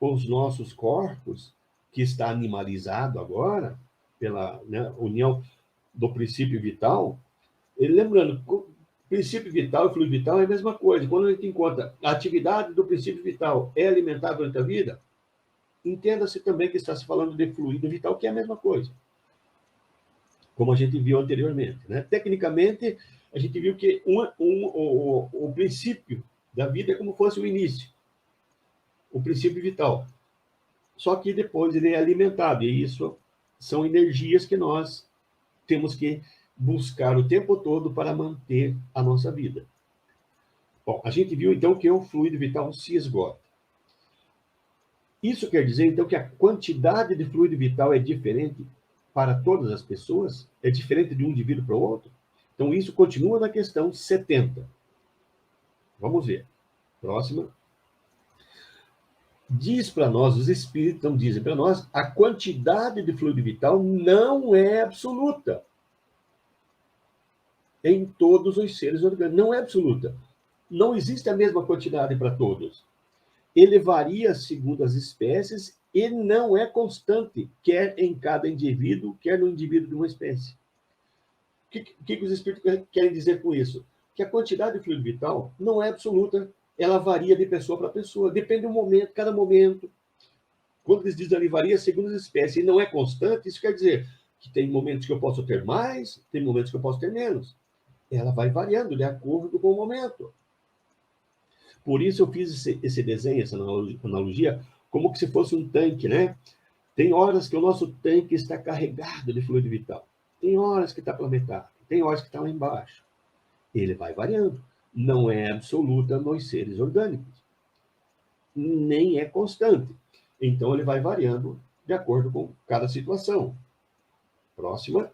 os nossos corpos, que está animalizado agora, pela, né, união do princípio vital. E lembrando, princípio vital e fluido vital é a mesma coisa. Quando a gente encontra a atividade do princípio vital é alimentar durante a vida, entenda-se também que está se falando de fluido vital, que é a mesma coisa, como a gente viu anteriormente. Né? Tecnicamente, a gente viu que o princípio da vida é como fosse o início, o princípio vital. Só que depois ele é alimentado, e isso são energias que nós temos que buscar o tempo todo para manter a nossa vida. Bom, a gente viu então que o fluido vital se esgota. Isso quer dizer então que a quantidade de fluido vital é diferente para todas as pessoas? É diferente de um indivíduo para o outro? Então isso continua na questão 70. Vamos ver. Próxima. Diz para nós, os espíritos então dizem para nós, a quantidade de fluido vital não é absoluta em todos os seres orgânicos. Não é absoluta. Não existe a mesma quantidade para todos. Ele varia segundo as espécies e não é constante, quer em cada indivíduo, quer no indivíduo de uma espécie. O que os espíritos querem dizer com isso? Que a quantidade de fluido vital não é absoluta, ela varia de pessoa para pessoa, depende do momento, cada momento. Quando eles dizem ali varia segundo as espécies e não é constante, isso quer dizer que tem momentos que eu posso ter mais, tem momentos que eu posso ter menos. Ela vai variando de acordo com o momento. Por isso eu fiz esse desenho, essa analogia, como que se fosse um tanque, né? Tem horas que o nosso tanque está carregado de fluido vital. Tem horas que está pela metade. Tem horas que está lá embaixo. Ele vai variando. Não é absoluta nos seres orgânicos. Nem é constante. Então, ele vai variando de acordo com cada situação. Próxima.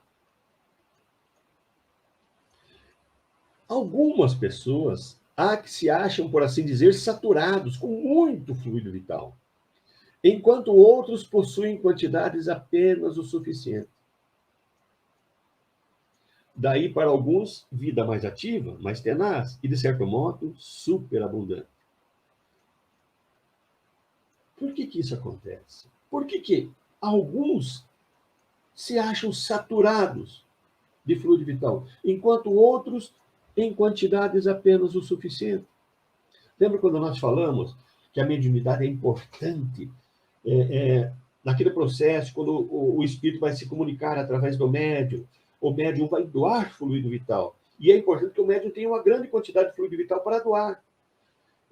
Algumas pessoas há que se acham, por assim dizer, saturados com muito fluido vital, enquanto outros possuem quantidades apenas o suficiente. Daí, para alguns, vida mais ativa, mais tenaz e, de certo modo, superabundante. Por que isso acontece? Por que alguns se acham saturados de fluido vital, enquanto outros em quantidades apenas o suficiente? Lembra quando nós falamos que a mediunidade é importante naquele processo, quando o espírito vai se comunicar através do médium, o médium vai doar fluido vital. E é importante que o médium tenha uma grande quantidade de fluido vital para doar.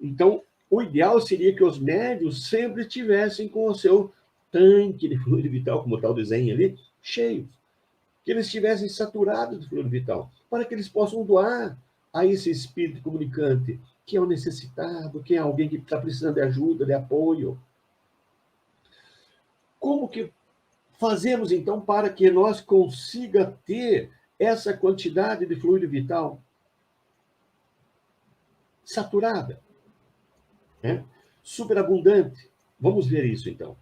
Então, o ideal seria que os médiuns sempre tivessem com o seu tanque de fluido vital, como está o desenho ali, cheio. Que eles estivessem saturados de fluido vital, para que eles possam doar a esse espírito comunicante, que é o necessitado, que é alguém que está precisando de ajuda, de apoio. Como que fazemos, então, para que nós consiga ter essa quantidade de fluido vital saturada, né? Superabundante? Vamos ver isso, então.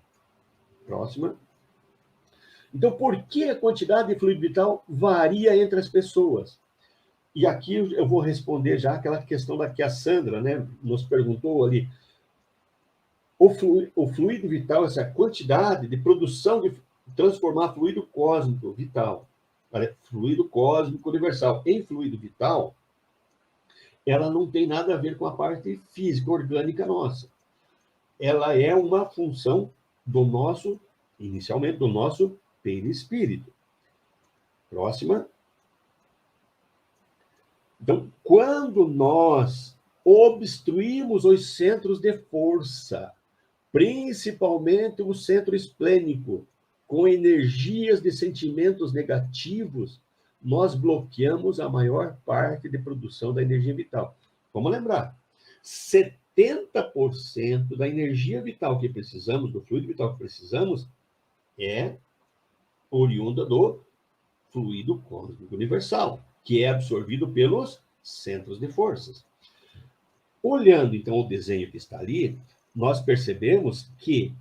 Próxima. Então, por que a quantidade de fluido vital varia entre as pessoas? E aqui eu vou responder já aquela questão que a Sandra, né, nos perguntou ali. O fluido vital, essa quantidade de produção de transformar fluido cósmico vital, fluido cósmico universal em fluido vital, ela não tem nada a ver com a parte física, orgânica nossa. Ela é uma função do nosso, inicialmente, do nosso perispírito. Próxima. Então, quando nós obstruímos os centros de força, principalmente o centro esplênico, com energias de sentimentos negativos, nós bloqueamos a maior parte de produção da energia vital. Vamos lembrar, 70% da energia vital que precisamos, do fluido vital que precisamos, é oriunda do fluido cósmico universal, que é absorvido pelos centros de forças. Olhando, então, o desenho que está ali, nós percebemos que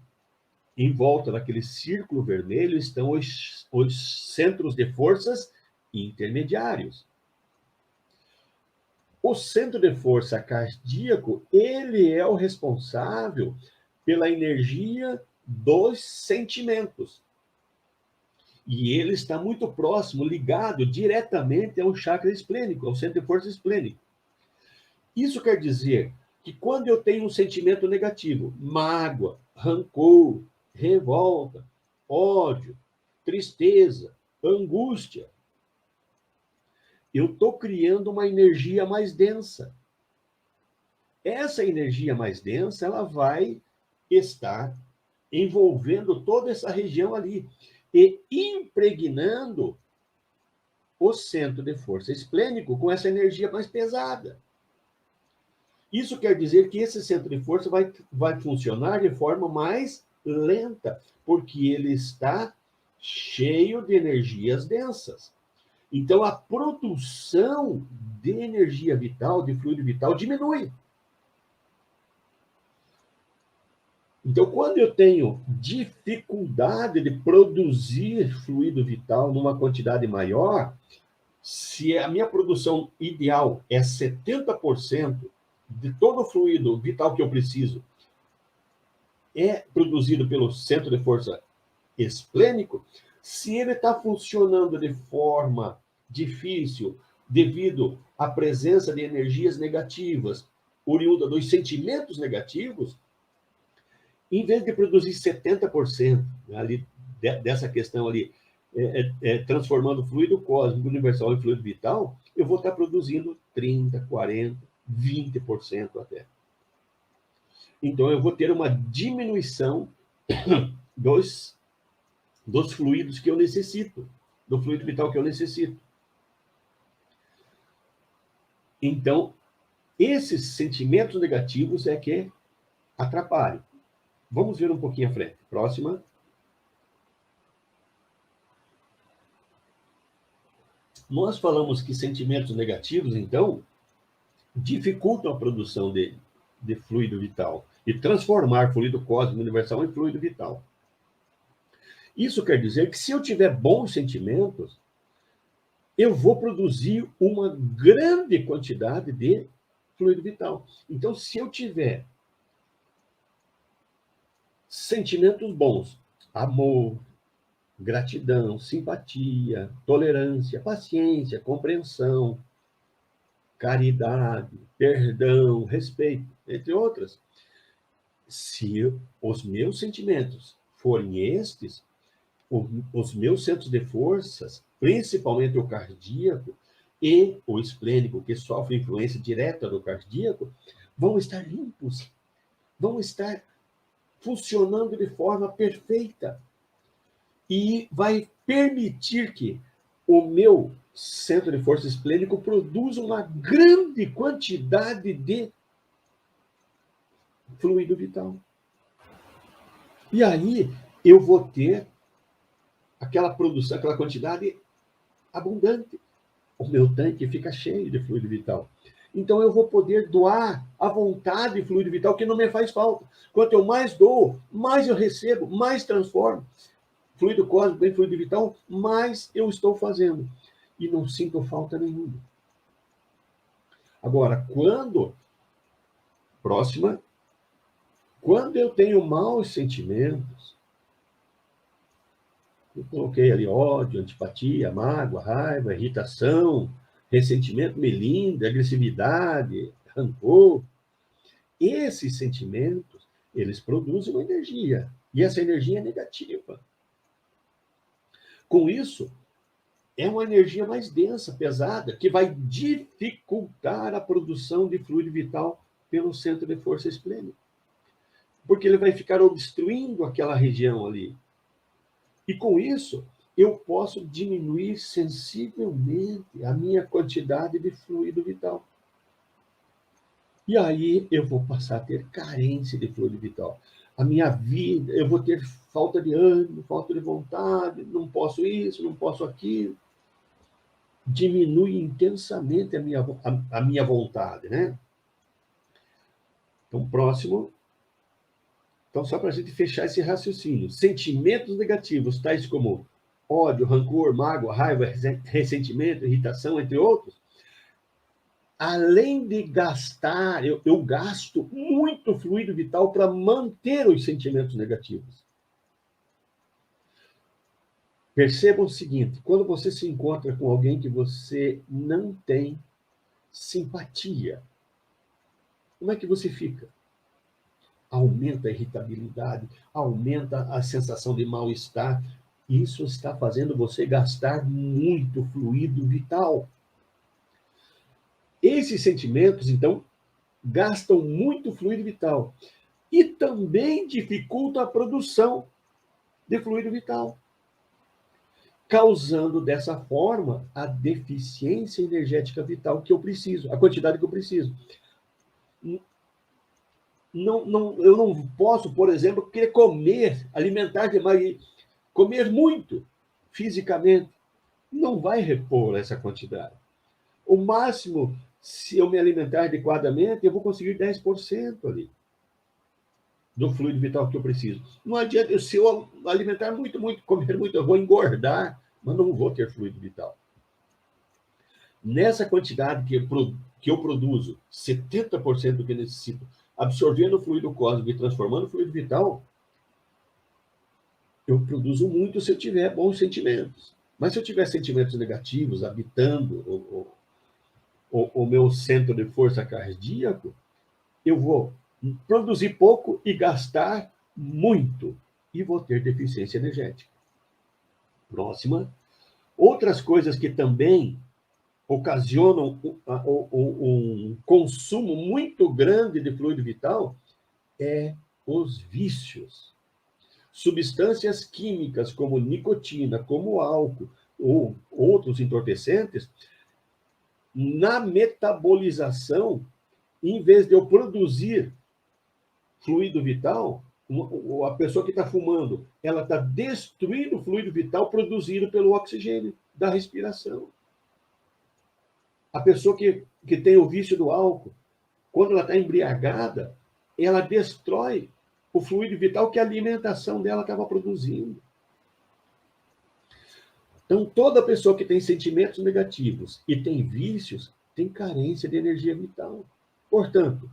em volta daquele círculo vermelho estão os centros de forças intermediários. O centro de força cardíaco, ele é o responsável pela energia dos sentimentos. E ele está muito próximo, ligado diretamente ao chakra esplênico, ao centro de força esplênico. Isso quer dizer que quando eu tenho um sentimento negativo, mágoa, rancor, revolta, ódio, tristeza, angústia, eu estou criando uma energia mais densa. Essa energia mais densa, ela vai estar envolvendo toda essa região ali e impregnando o centro de força esplênico com essa energia mais pesada. Isso quer dizer que esse centro de força vai funcionar de forma mais lenta, porque ele está cheio de energias densas. Então, a produção de energia vital, de fluido vital, diminui. Então, quando eu tenho dificuldade de produzir fluido vital numa quantidade maior, se a minha produção ideal é 70% de todo o fluido vital que eu preciso é produzido pelo centro de força esplênico, se ele está funcionando de forma difícil devido à presença de energias negativas, oriunda dos sentimentos negativos, em vez de produzir 70% ali, dessa questão ali, transformando fluido cósmico universal em fluido vital, eu vou estar produzindo 30%, 40%, 20% até. Então, eu vou ter uma diminuição dos fluidos que eu necessito, do fluido vital que eu necessito. Então, esses sentimentos negativos é que atrapalham. Vamos ver um pouquinho à frente. Próxima. Nós falamos que sentimentos negativos, então, dificultam a produção de fluido vital e transformar fluido cósmico universal em fluido vital. Isso quer dizer que se eu tiver bons sentimentos, eu vou produzir uma grande quantidade de fluido vital. Então, se eu tiver sentimentos bons, amor, gratidão, simpatia, tolerância, paciência, compreensão, caridade, perdão, respeito, entre outras. Se os meus sentimentos forem estes, os meus centros de forças, principalmente o cardíaco e o esplênico, que sofre influência direta do cardíaco, vão estar limpos, vão estar funcionando de forma perfeita. E vai permitir que o meu centro de força esplênico produza uma grande quantidade de fluido vital. E aí eu vou ter aquela produção, aquela quantidade abundante. O meu tanque fica cheio de fluido vital. Então eu vou poder doar à vontade fluido vital que não me faz falta. Quanto eu mais dou, mais eu recebo, mais transformo. Fluido cósmico e fluido vital, mais eu estou fazendo. E não sinto falta nenhuma. Agora, quando eu tenho maus sentimentos, eu coloquei ali ódio, antipatia, mágoa, raiva, irritação, ressentimento, melindre, agressividade, rancor. Esses sentimentos, eles produzem uma energia. E essa energia é negativa. Com isso, é uma energia mais densa, pesada, que vai dificultar a produção de fluido vital pelo centro de força esplênico. Porque ele vai ficar obstruindo aquela região ali. E com isso, eu posso diminuir sensivelmente a minha quantidade de fluido vital. E aí eu vou passar a ter carência de fluido vital. A minha vida, eu vou ter falta de ânimo, falta de vontade, não posso isso, não posso aquilo. Diminui intensamente a minha vontade, né? Então, próximo. Então, só para a gente fechar esse raciocínio. Sentimentos negativos, tais como ódio, rancor, mágoa, raiva, ressentimento, irritação, entre outros, além de gastar, eu gasto muito fluido vital para manter os sentimentos negativos. Perceba o seguinte, quando você se encontra com alguém que você não tem simpatia, como é que você fica? Aumenta a irritabilidade, aumenta a sensação de mal-estar. Isso está fazendo você gastar muito fluido vital. Esses sentimentos, então, gastam muito fluido vital e também dificultam a produção de fluido vital, causando dessa forma a deficiência energética vital que eu preciso, a quantidade que eu preciso. Eu não posso, por exemplo, querer comer, alimentar demais, comer muito fisicamente. Não vai repor essa quantidade. O máximo, se eu me alimentar adequadamente, eu vou conseguir 10% ali do fluido vital que eu preciso. Não adianta, se eu alimentar muito, comer muito, eu vou engordar, mas não vou ter fluido vital. Nessa quantidade que eu produzo, 70% do que necessito, absorvendo o fluido cósmico e transformando o fluido vital, eu produzo muito se eu tiver bons sentimentos. Mas se eu tiver sentimentos negativos habitando o meu centro de força cardíaco, eu vou produzir pouco e gastar muito. E vou ter deficiência energética. Próxima. Outras coisas que também ocasionam um consumo muito grande de fluido vital é os vícios. Substâncias químicas como nicotina, como álcool ou outros entorpecentes, na metabolização, em vez de eu produzir fluido vital, a pessoa que está fumando, ela está destruindo o fluido vital produzido pelo oxigênio da respiração. A pessoa que tem o vício do álcool, quando ela está embriagada, ela destrói o fluido vital que a alimentação dela estava produzindo. Então, toda pessoa que tem sentimentos negativos e tem vícios, tem carência de energia vital. Portanto,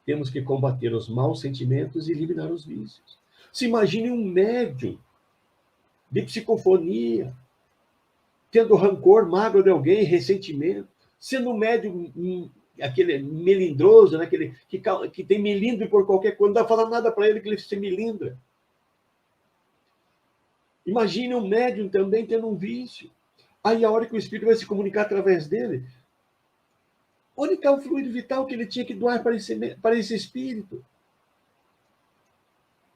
temos que combater os maus sentimentos e eliminar os vícios. Se imagine um médium de psicofonia, tendo rancor, mágoa de alguém, ressentimento, sendo um médium aquele melindroso, né? Aquele que tem melindre por qualquer coisa, não dá para falar nada para ele que ele se melindra. Imagine um médium também tendo um vício. Aí a hora que o espírito vai se comunicar através dele, onde está o fluido vital que ele tinha que doar para esse espírito?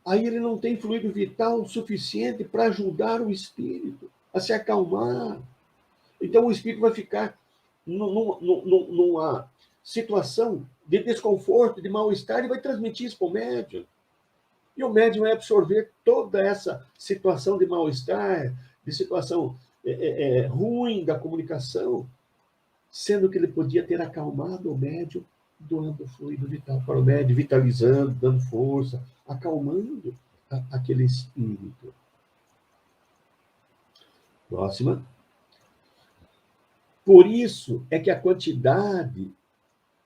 Aí ele não tem fluido vital suficiente para ajudar o espírito a se acalmar. Então o espírito vai ficar numa situação de desconforto, de mal-estar, e vai transmitir isso para o médium. E o médium vai absorver toda essa situação de mal-estar, de situação ruim da comunicação, sendo que ele podia ter acalmado o médium doando fluido vital para o médium, vitalizando, dando força, acalmando aquele espírito. Próxima. Por isso é que a quantidade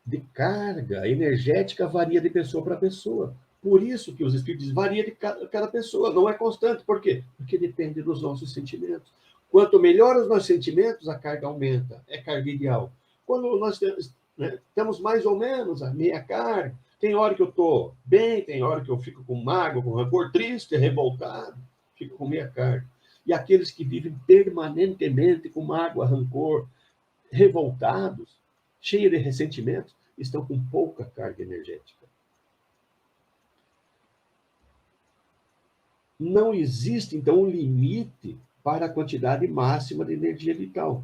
de carga energética varia de pessoa para pessoa. Por isso que os espíritos variam de cada pessoa, não é constante. Por quê? Porque depende dos nossos sentimentos. Quanto melhor os nossos sentimentos, a carga aumenta, é carga ideal. Quando nós temos mais ou menos a meia carga, tem hora que eu estou bem, tem hora que eu fico com mágoa, com rancor, triste, revoltado, fico com meia carga. E aqueles que vivem permanentemente com mágoa, rancor, revoltados, cheios de ressentimentos, estão com pouca carga energética. Não existe, então, um limite para a quantidade máxima de energia vital.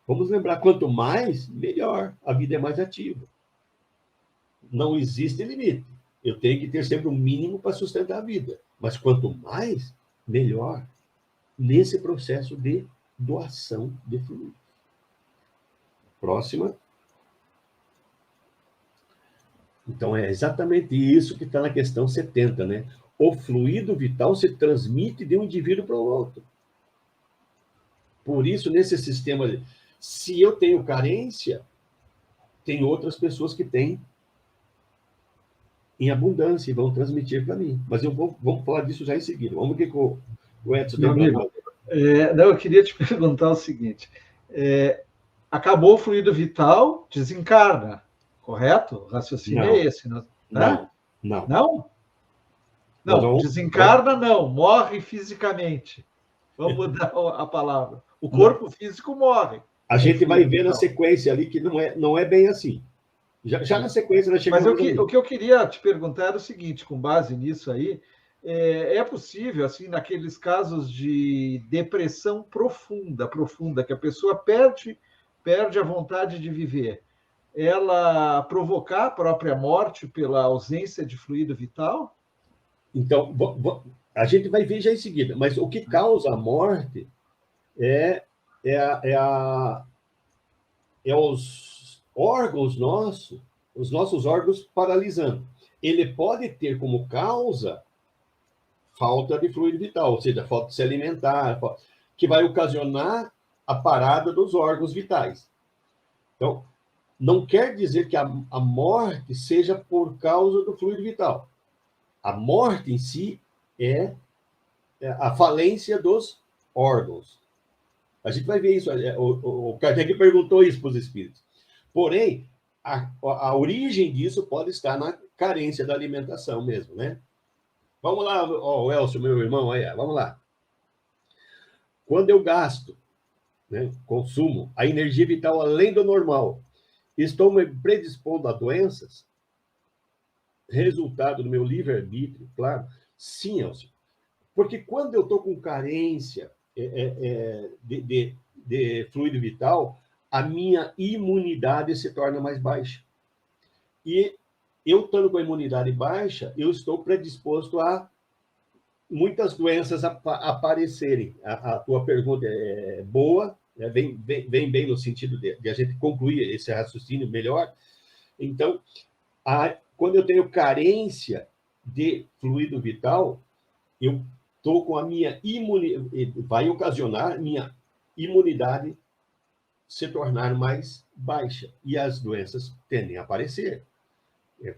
Vamos lembrar, quanto mais, melhor. A vida é mais ativa. Não existe limite. Eu tenho que ter sempre um mínimo para sustentar a vida. Mas quanto mais, melhor. Nesse processo de doação de fluidos. Próxima. Então, é exatamente isso que está na questão 70, né? O fluido vital se transmite de um indivíduo para o outro. Por isso, nesse sistema, se eu tenho carência, tem outras pessoas que têm em abundância e vão transmitir para mim. Mas vamos falar disso já em seguida. Vamos ver o que o Edson Meu tem para amigo, nós. não, eu queria te perguntar o seguinte: acabou o fluido vital, desencarna, correto? O raciocínio é Não, esse, né? não, não. Não? Não, desencarna não, morre fisicamente. Vamos mudar a palavra. O Não. corpo físico morre. A Com gente vai fluido ver na vital. sequência ali que não é bem assim. Já na sequência nós Mas chegamos ali. o que eu queria te perguntar era o seguinte, com base nisso aí, é possível, assim, naqueles casos de depressão profunda, que a pessoa perde a vontade de viver, ela provocar a própria morte pela ausência de fluido vital? Então, a gente vai ver já em seguida. Mas o que causa a morte é, é, a, é, a, é os órgãos nossos, os nossos órgãos paralisando. Ele pode ter como causa falta de fluido vital, ou seja, falta de se alimentar, que vai ocasionar a parada dos órgãos vitais. Então, não quer dizer que a morte seja por causa do fluido vital. A morte em si é a falência dos órgãos. A gente vai ver isso. O Kardec perguntou isso para os espíritos. Porém, a origem disso pode estar na carência da alimentação mesmo, né? Vamos lá, o Elcio, meu irmão, aí, vamos lá. Quando eu gasto, né, consumo a energia vital além do normal, estou me predispondo a doenças, resultado do meu livre-arbítrio, claro. Sim, Elcio. Porque quando eu estou com carência de fluido vital, a minha imunidade se torna mais baixa. E eu estando com a imunidade baixa, eu estou predisposto a muitas doenças aparecerem. A tua pergunta é boa, né? Vem bem no sentido de a gente concluir esse raciocínio melhor. Então, quando eu tenho carência de fluido vital, eu estou com a minha imunidade, vai ocasionar minha imunidade se tornar mais baixa e as doenças tendem a aparecer.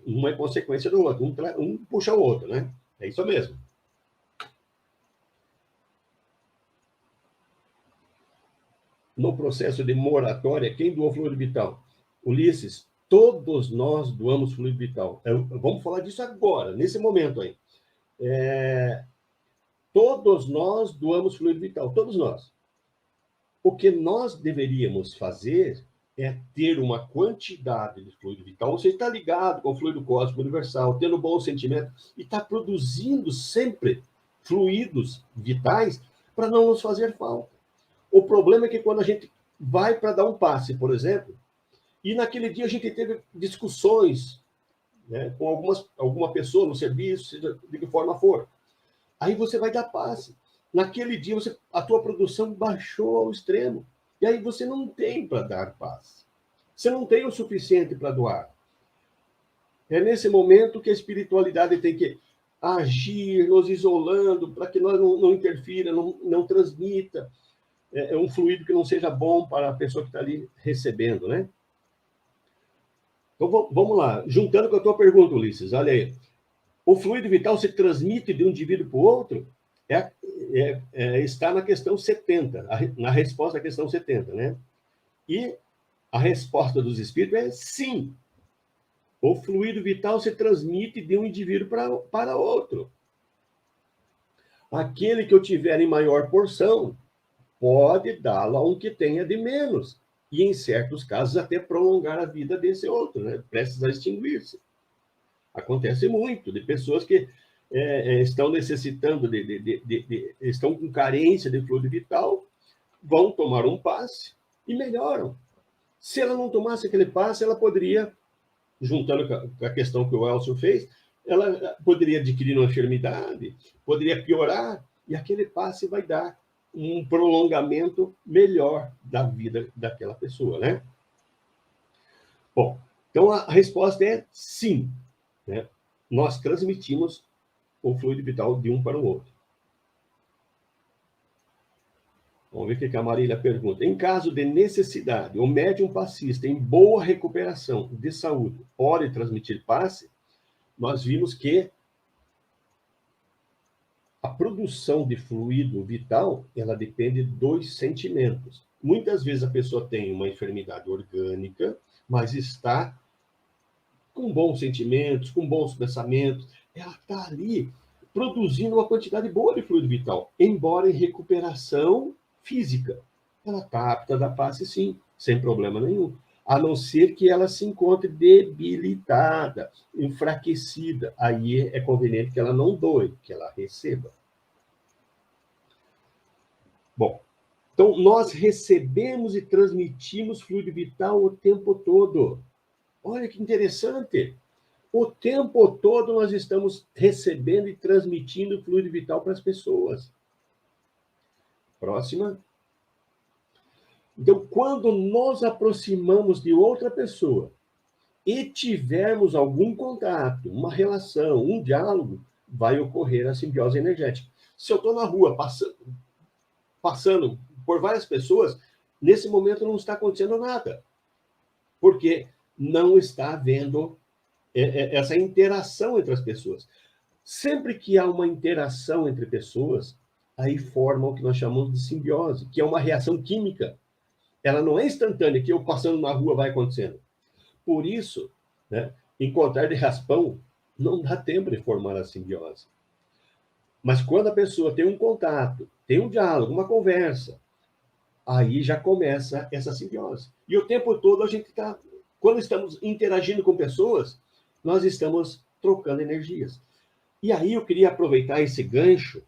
Uma é consequência do outro, um puxa o outro, né? É isso mesmo. No processo de moratória, quem doou fluido vital? Ulisses, todos nós doamos fluido vital. Vamos falar disso agora, nesse momento aí. Todos nós doamos fluido vital, todos nós. O que nós deveríamos fazer é ter uma quantidade de fluido vital, você está ligado com o fluido cósmico universal, tendo bom sentimento, e está produzindo sempre fluidos vitais para não nos fazer falta. O problema é que quando a gente vai para dar um passe, por exemplo, e naquele dia a gente teve discussões, né, com alguma pessoa no serviço, seja de que forma for, aí você vai dar passe. Naquele dia, a tua produção baixou ao extremo. E aí você não tem para dar passe. Você não tem o suficiente para doar. É nesse momento que a espiritualidade tem que agir, nos isolando, para que nós não interfira, não transmita um fluido que não seja bom para a pessoa que está ali recebendo, né? Então, vamos lá. Juntando com a tua pergunta, Ulisses, olha aí. O fluido vital se transmite de um indivíduo para o outro? Está na questão 70, na resposta à questão 70, né? E a resposta dos espíritos é sim. O fluido vital se transmite de um indivíduo para outro. Aquele que eu tiver em maior porção pode dá-lo a um que tenha de menos. E, em certos casos, até prolongar a vida desse outro, né? Prestes a extinguir-se. Acontece muito de pessoas que estão necessitando, estão com carência de fluido vital, vão tomar um passe e melhoram. Se ela não tomasse aquele passe, ela poderia, juntando com a questão que o Elcio fez, ela poderia adquirir uma enfermidade, poderia piorar, e aquele passe vai dar um prolongamento melhor da vida daquela pessoa, né? Bom, então a resposta é sim, né? Nós transmitimos o fluido vital de um para o outro. Vamos ver o que a Marília pergunta. Em caso de necessidade, o médium passista em boa recuperação de saúde pode transmitir passe? Nós vimos que a produção de fluido vital, ela depende dos sentimentos. Muitas vezes a pessoa tem uma enfermidade orgânica, mas está com bons sentimentos, com bons pensamentos. Ela está ali produzindo uma quantidade boa de fluido vital, embora em recuperação física. Ela está apta a dar passe, sim, sem problema nenhum. A não ser que ela se encontre debilitada, enfraquecida. Aí é conveniente que ela não doe, que ela receba. Bom, então nós recebemos e transmitimos fluido vital o tempo todo. Olha que interessante. O tempo todo nós estamos recebendo e transmitindo fluido vital para as pessoas. Próxima. Então, quando nos aproximamos de outra pessoa e tivermos algum contato, uma relação, um diálogo, vai ocorrer a simbiose energética. Se eu estou na rua passando por várias pessoas, nesse momento não está acontecendo nada, porque não está havendo essa interação entre as pessoas. Sempre que há uma interação entre pessoas, aí forma o que nós chamamos de simbiose, que é uma reação química. Ela não é instantânea, que eu passando na rua vai acontecendo. Por isso, né, encontrar de raspão não dá tempo de formar a simbiose. Mas quando a pessoa tem um contato, tem um diálogo, uma conversa, aí já começa essa simbiose. E o tempo todo a gente está, quando estamos interagindo com pessoas, nós estamos trocando energias. E aí eu queria aproveitar esse gancho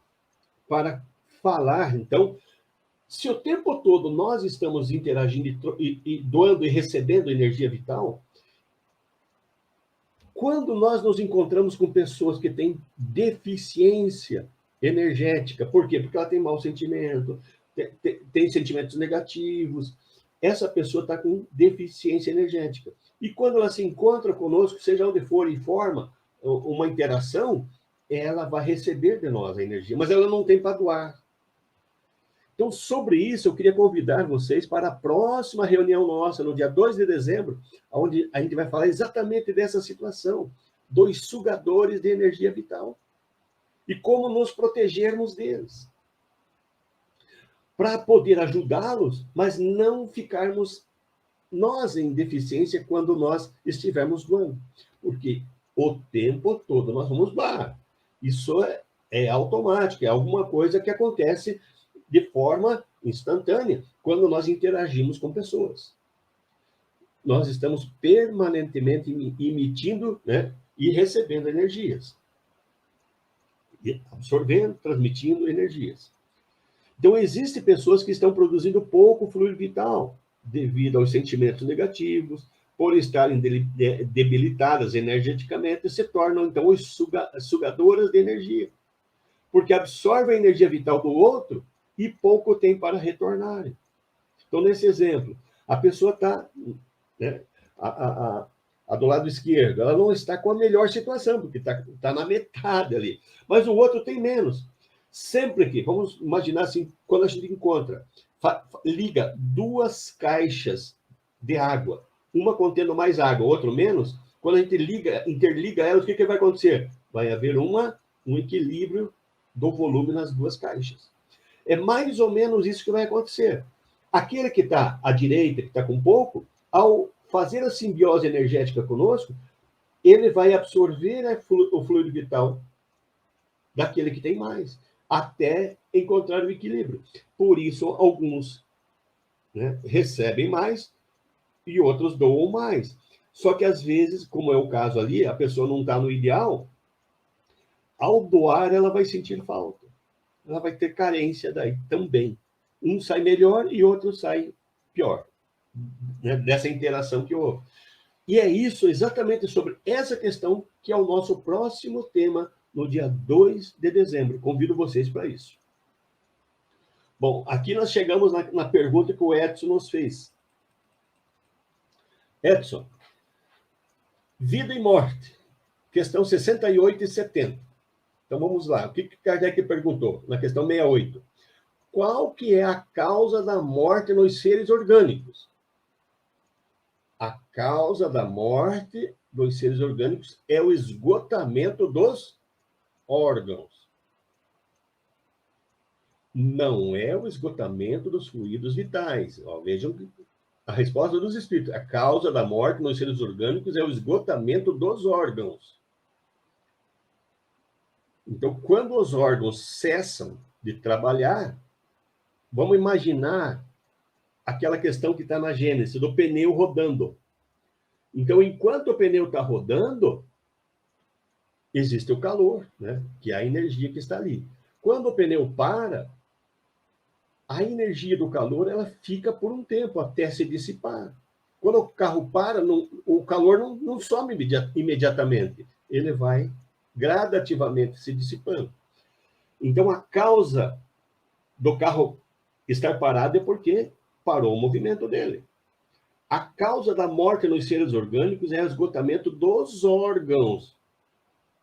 para falar, então, se o tempo todo nós estamos interagindo e doando e recebendo energia vital, quando nós nos encontramos com pessoas que têm deficiência energética, por quê? Porque ela tem mau sentimento, tem sentimentos negativos, essa pessoa está com deficiência energética. E quando ela se encontra conosco, seja onde for e forma uma interação, ela vai receber de nós a energia, mas ela não tem para doar. Então, sobre isso, eu queria convidar vocês para a próxima reunião nossa, no dia 2 de dezembro, onde a gente vai falar exatamente dessa situação, dos sugadores de energia vital, e como nos protegermos deles, para poder ajudá-los, mas não ficarmos nós em deficiência quando nós estivermos doando, porque o tempo todo nós vamos doar. Isso é automático, é alguma coisa que acontece de forma instantânea, quando nós interagimos com pessoas. Nós estamos permanentemente emitindo, né, e recebendo energias. Absorvendo, transmitindo energias. Então, existem pessoas que estão produzindo pouco fluido vital, devido aos sentimentos negativos, por estarem debilitadas energeticamente, se tornam, então, os sugadoras de energia. Porque absorvem a energia vital do outro e pouco tem para retornar. Então, nesse exemplo, a pessoa está, né, a do lado esquerdo, ela não está com a melhor situação, porque está na metade ali. Mas o outro tem menos. Sempre que, vamos imaginar assim, quando a gente encontra, liga duas caixas de água, uma contendo mais água, outra menos, quando a gente interliga elas, o que vai acontecer? Vai haver um equilíbrio do volume nas duas caixas. É mais ou menos isso que vai acontecer. Aquele que está à direita, que está com pouco, ao fazer a simbiose energética conosco, ele vai absorver o fluido vital daquele que tem mais, até encontrar o equilíbrio. Por isso, alguns, né, recebem mais e outros doam mais. Só que, às vezes, como é o caso ali, a pessoa não está no ideal, ao doar, ela vai sentir falta. Ela vai ter carência daí também. Um sai melhor e outro sai pior, né, dessa interação que houve. E é isso, exatamente sobre essa questão, que é o nosso próximo tema no dia 2 de dezembro. Convido vocês para isso. Bom, aqui nós chegamos na pergunta que o Edson nos fez. Edson, vida e morte, questão 68 e 70. Então vamos lá, o que Kardec perguntou na questão 68? qual que é a causa da morte nos seres orgânicos? A causa da morte dos seres orgânicos é o esgotamento dos órgãos. Não é o esgotamento dos fluidos vitais. Ó, vejam a resposta dos espíritos. A causa da morte nos seres orgânicos é o esgotamento dos órgãos. Então, quando os órgãos cessam de trabalhar, vamos imaginar aquela questão que está na Gênesis, do pneu rodando. Então, enquanto o pneu está rodando, existe o calor, né? Que é a energia que está ali. Quando o pneu para, a energia do calor ela fica por um tempo, até se dissipar. Quando o carro para, o calor não some imediatamente. Ele vai gradativamente se dissipando. Então, a causa do carro estar parado é porque parou o movimento dele. A causa da morte nos seres orgânicos é o esgotamento dos órgãos,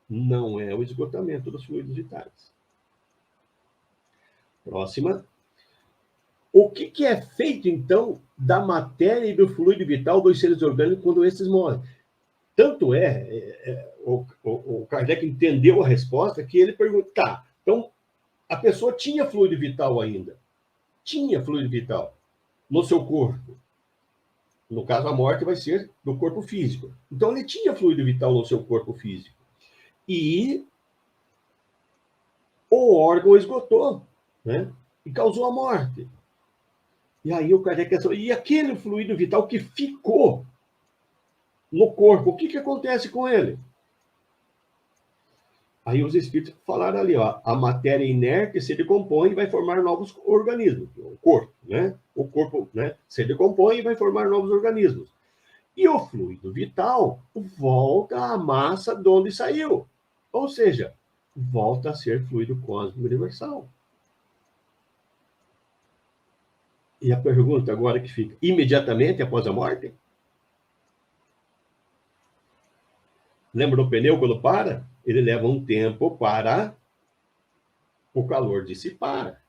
não é o esgotamento dos fluidos vitais. Próxima. O que é feito, então, da matéria e do fluido vital dos seres orgânicos quando esses morrem? Tanto o Kardec entendeu a resposta que ele pergunta, tá, então a pessoa tinha fluido vital ainda. Tinha fluido vital no seu corpo. No caso, a morte vai ser do corpo físico. Então, ele tinha fluido vital no seu corpo físico. E o órgão esgotou, né? E causou a morte. E aí o Kardec pensou, e aquele fluido vital que ficou no corpo, o que acontece com ele? Aí os espíritos falaram ali, ó, a matéria inerte se decompõe e vai formar novos organismos. O corpo, né? O corpo, né, se decompõe e vai formar novos organismos. E o fluido vital volta à massa de onde saiu. Ou seja, volta a ser fluido cósmico universal. E a pergunta agora que fica, imediatamente após a morte? Lembra do pneu quando para? Ele leva um tempo para o calor dissipar.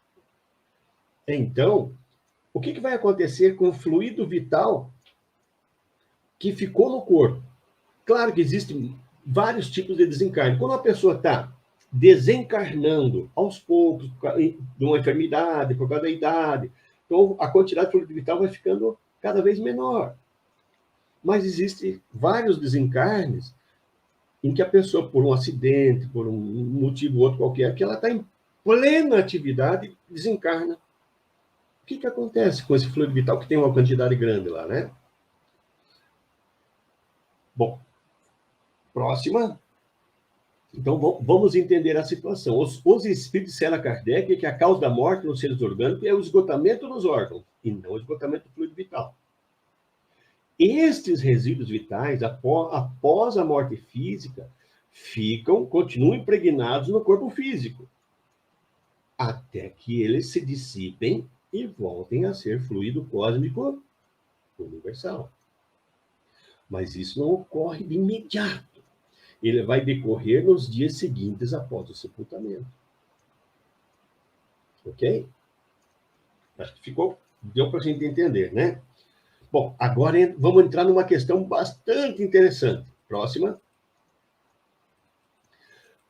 Então, o que vai acontecer com o fluido vital que ficou no corpo? Claro que existem vários tipos de desencarne. Quando a pessoa está desencarnando aos poucos, de uma enfermidade, por causa da idade, então a quantidade de fluido vital vai ficando cada vez menor. Mas existem vários desencarnes em que a pessoa, por um acidente, por um motivo outro qualquer, que ela está em plena atividade, desencarna. O que acontece com esse fluido vital que tem uma quantidade grande lá, né? Bom, próxima. Então, vamos entender a situação. Os espíritos disseram a Kardec que a causa da morte nos seres orgânicos é o esgotamento dos órgãos, e não o esgotamento do fluido vital. Estes resíduos vitais, após a morte física, continuam impregnados no corpo físico, até que eles se dissipem e voltem a ser fluido cósmico universal. Mas isso não ocorre de imediato. Ele vai decorrer nos dias seguintes após o sepultamento. Ok? Acho que deu para a gente entender, né? Bom, agora vamos entrar numa questão bastante interessante. Próxima.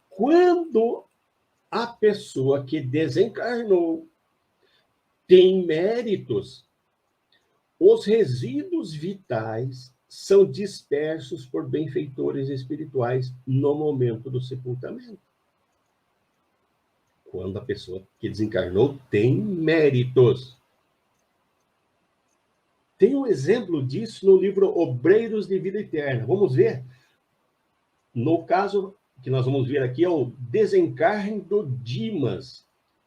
Quando a pessoa que desencarnou tem méritos, os resíduos vitais são dispersos por benfeitores espirituais no momento do sepultamento. Quando a pessoa que desencarnou tem méritos. Tem um exemplo disso no livro Obreiros de Vida Eterna. Vamos ver? No caso que nós vamos ver aqui é o Desencarne do Dimas.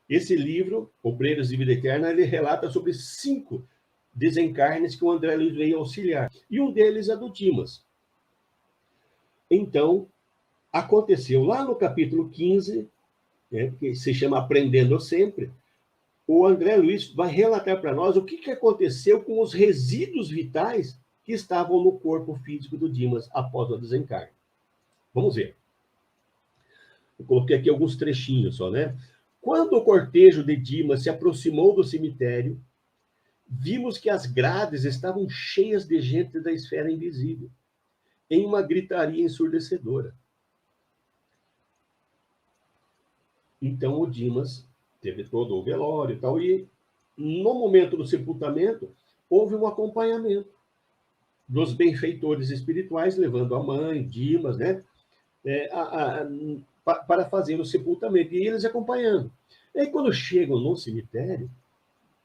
Esse livro, Obreiros de Vida Eterna, ele relata sobre 5 desencarnes que o André Luiz veio auxiliar. E um deles é do Dimas. Então, aconteceu lá no capítulo 15, né, que se chama Aprendendo Sempre, o André Luiz vai relatar para nós o que aconteceu com os resíduos vitais que estavam no corpo físico do Dimas após o desencarne. Vamos ver. Eu coloquei aqui alguns trechinhos só, né? Quando o cortejo de Dimas se aproximou do cemitério, vimos que as grades estavam cheias de gente da esfera invisível, em uma gritaria ensurdecedora. Então o Dimas teve todo o velório e tal, e no momento do sepultamento houve um acompanhamento dos benfeitores espirituais, levando a mãe, Dimas, né, para fazer o sepultamento, e eles acompanhando. E aí, quando chegam no cemitério,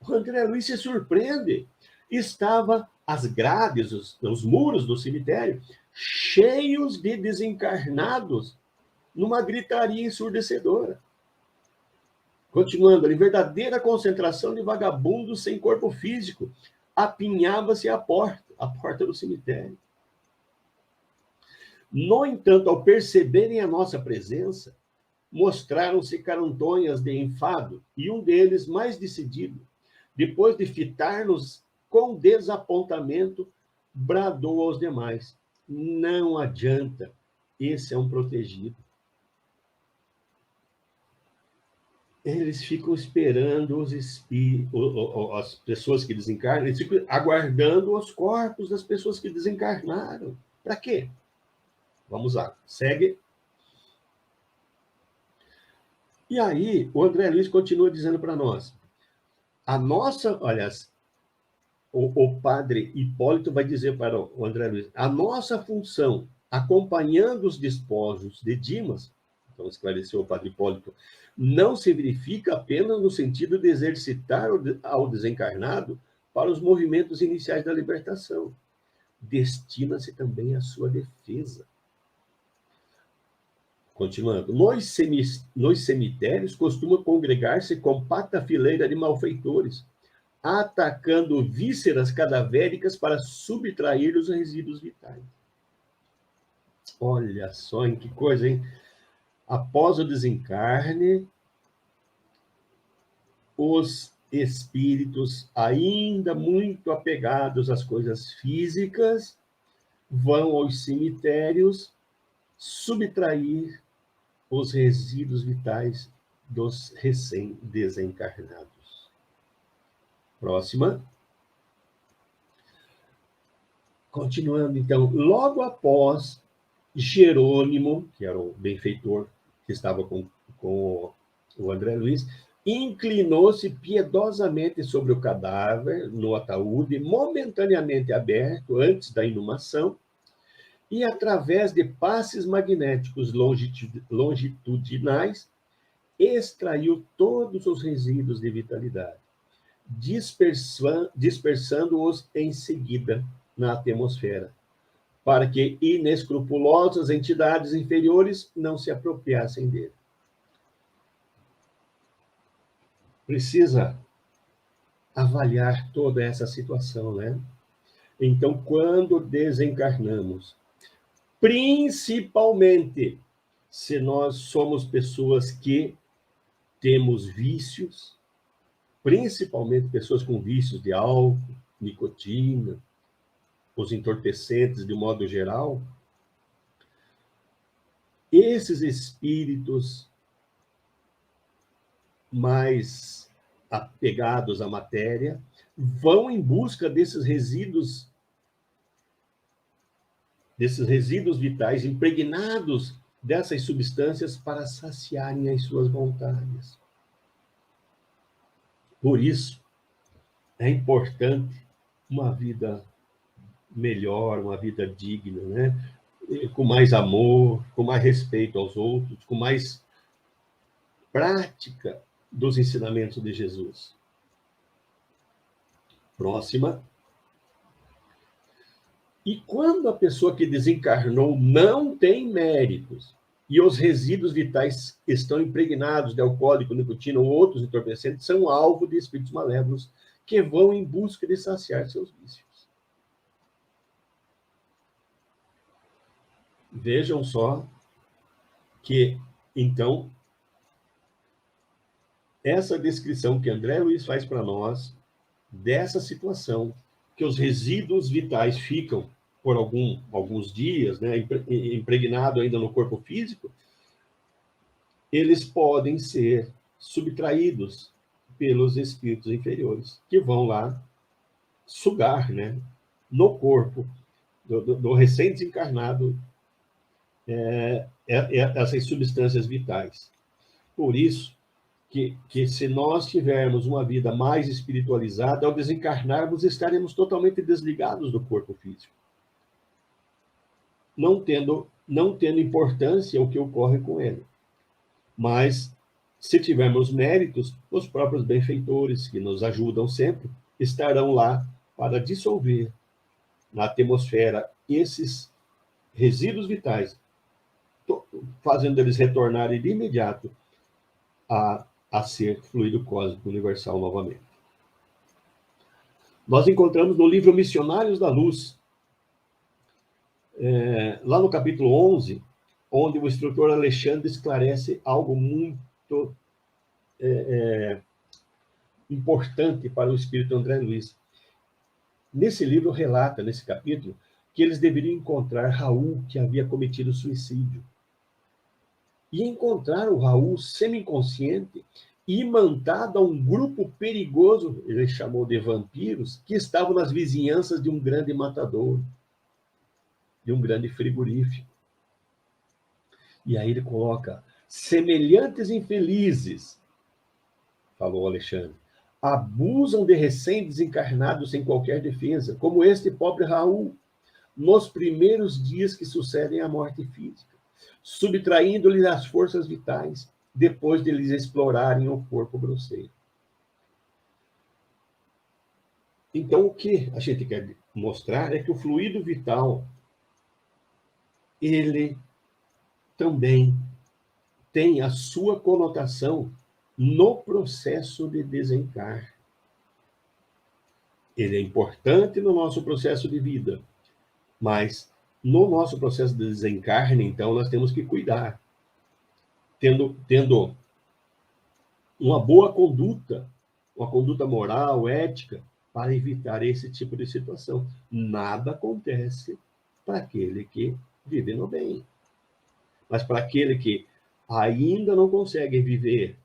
o André Luiz se surpreende. Estava as grades, os muros do cemitério, cheios de desencarnados, numa gritaria ensurdecedora. Continuando ali, verdadeira concentração de vagabundos sem corpo físico. Apinhava-se a porta do cemitério. No entanto, ao perceberem a nossa presença, mostraram-se carantonhas de enfado, e um deles, mais decidido, depois de fitar-nos com desapontamento, bradou aos demais: não adianta, esse é um protegido. Eles ficam esperando os espíritos, as pessoas que desencarnam, eles ficam aguardando os corpos das pessoas que desencarnaram. Para quê? Vamos lá, segue. E aí, o André Luiz continua dizendo para nós, olha, o padre Hipólito vai dizer para o André Luiz, a nossa função, acompanhando os despojos de Dimas, então esclareceu o padre Hipólito, não se verifica apenas no sentido de exercitar ao desencarnado para os movimentos iniciais da libertação. Destina-se também à sua defesa. Continuando, nos cemitérios costuma congregar-se compacta fileira de malfeitores, atacando vísceras cadavéricas para subtrair os resíduos vitais. Olha só em que coisa, hein? Após o desencarne, os espíritos, ainda muito apegados às coisas físicas, vão aos cemitérios subtrair os resíduos vitais dos recém-desencarnados. Próxima. Continuando, então, logo após Jerônimo, que era o benfeitor que estava com o André Luiz, inclinou-se piedosamente sobre o cadáver, no ataúde, momentaneamente aberto antes da inumação, e através de passes magnéticos longitudinais, extraiu todos os resíduos de vitalidade, dispersando-os em seguida na atmosfera, para que inescrupulosas entidades inferiores não se apropriassem dele. Precisa avaliar toda essa situação, né? Então, quando desencarnamos, principalmente se nós somos pessoas que temos vícios, principalmente pessoas com vícios de álcool, nicotina, os entorpecentes de modo geral, esses espíritos mais apegados à matéria vão em busca desses resíduos vitais impregnados dessas substâncias para saciarem as suas vontades. Por isso, é importante uma vida melhor, uma vida digna, né? Com mais amor, com mais respeito aos outros, com mais prática dos ensinamentos de Jesus. Próxima. E quando a pessoa que desencarnou não tem méritos e os resíduos vitais estão impregnados de alcoólico, nicotina ou outros entorpecentes, são alvo de espíritos malévolos que vão em busca de saciar seus vícios. Vejam só que, então, essa descrição que André Luiz faz para nós, dessa situação, que os resíduos vitais ficam por alguns dias, né, impregnado ainda no corpo físico, eles podem ser subtraídos pelos espíritos inferiores, que vão lá sugar, né, no corpo do recém-desencarnado essas substâncias vitais. Por isso que se nós tivermos uma vida mais espiritualizada, ao desencarnarmos, estaremos totalmente desligados do corpo físico, não tendo importância o que ocorre com ele. Mas, se tivermos méritos, os próprios benfeitores, que nos ajudam sempre, estarão lá para dissolver na atmosfera esses resíduos vitais, fazendo eles retornarem de imediato a ser fluido cósmico universal novamente. Nós encontramos no livro Missionários da Luz, lá no capítulo 11, onde o instrutor Alexandre esclarece algo muito importante para o espírito André Luiz. Nesse livro relata, nesse capítulo, que eles deveriam encontrar Raul, que havia cometido suicídio. E encontraram Raul semi-inconsciente e imantado a um grupo perigoso, ele chamou de vampiros, que estavam nas vizinhanças de um grande matadouro, de um grande frigorífico. E aí ele coloca, semelhantes infelizes, falou Alexandre, abusam de recém-desencarnados sem qualquer defesa, como este pobre Raul, nos primeiros dias que sucedem à morte física, subtraindo-lhes as forças vitais, depois de lhes explorarem o corpo grosseiro. Então, o que a gente quer mostrar é que o fluido vital, ele também tem a sua conotação no processo de desencarne. Ele é importante no nosso processo de vida, mas no nosso processo de desencarne, então, nós temos que cuidar, tendo uma boa conduta, uma conduta moral, ética, para evitar esse tipo de situação. Nada acontece para aquele que vive no bem. Mas para aquele que ainda não consegue viver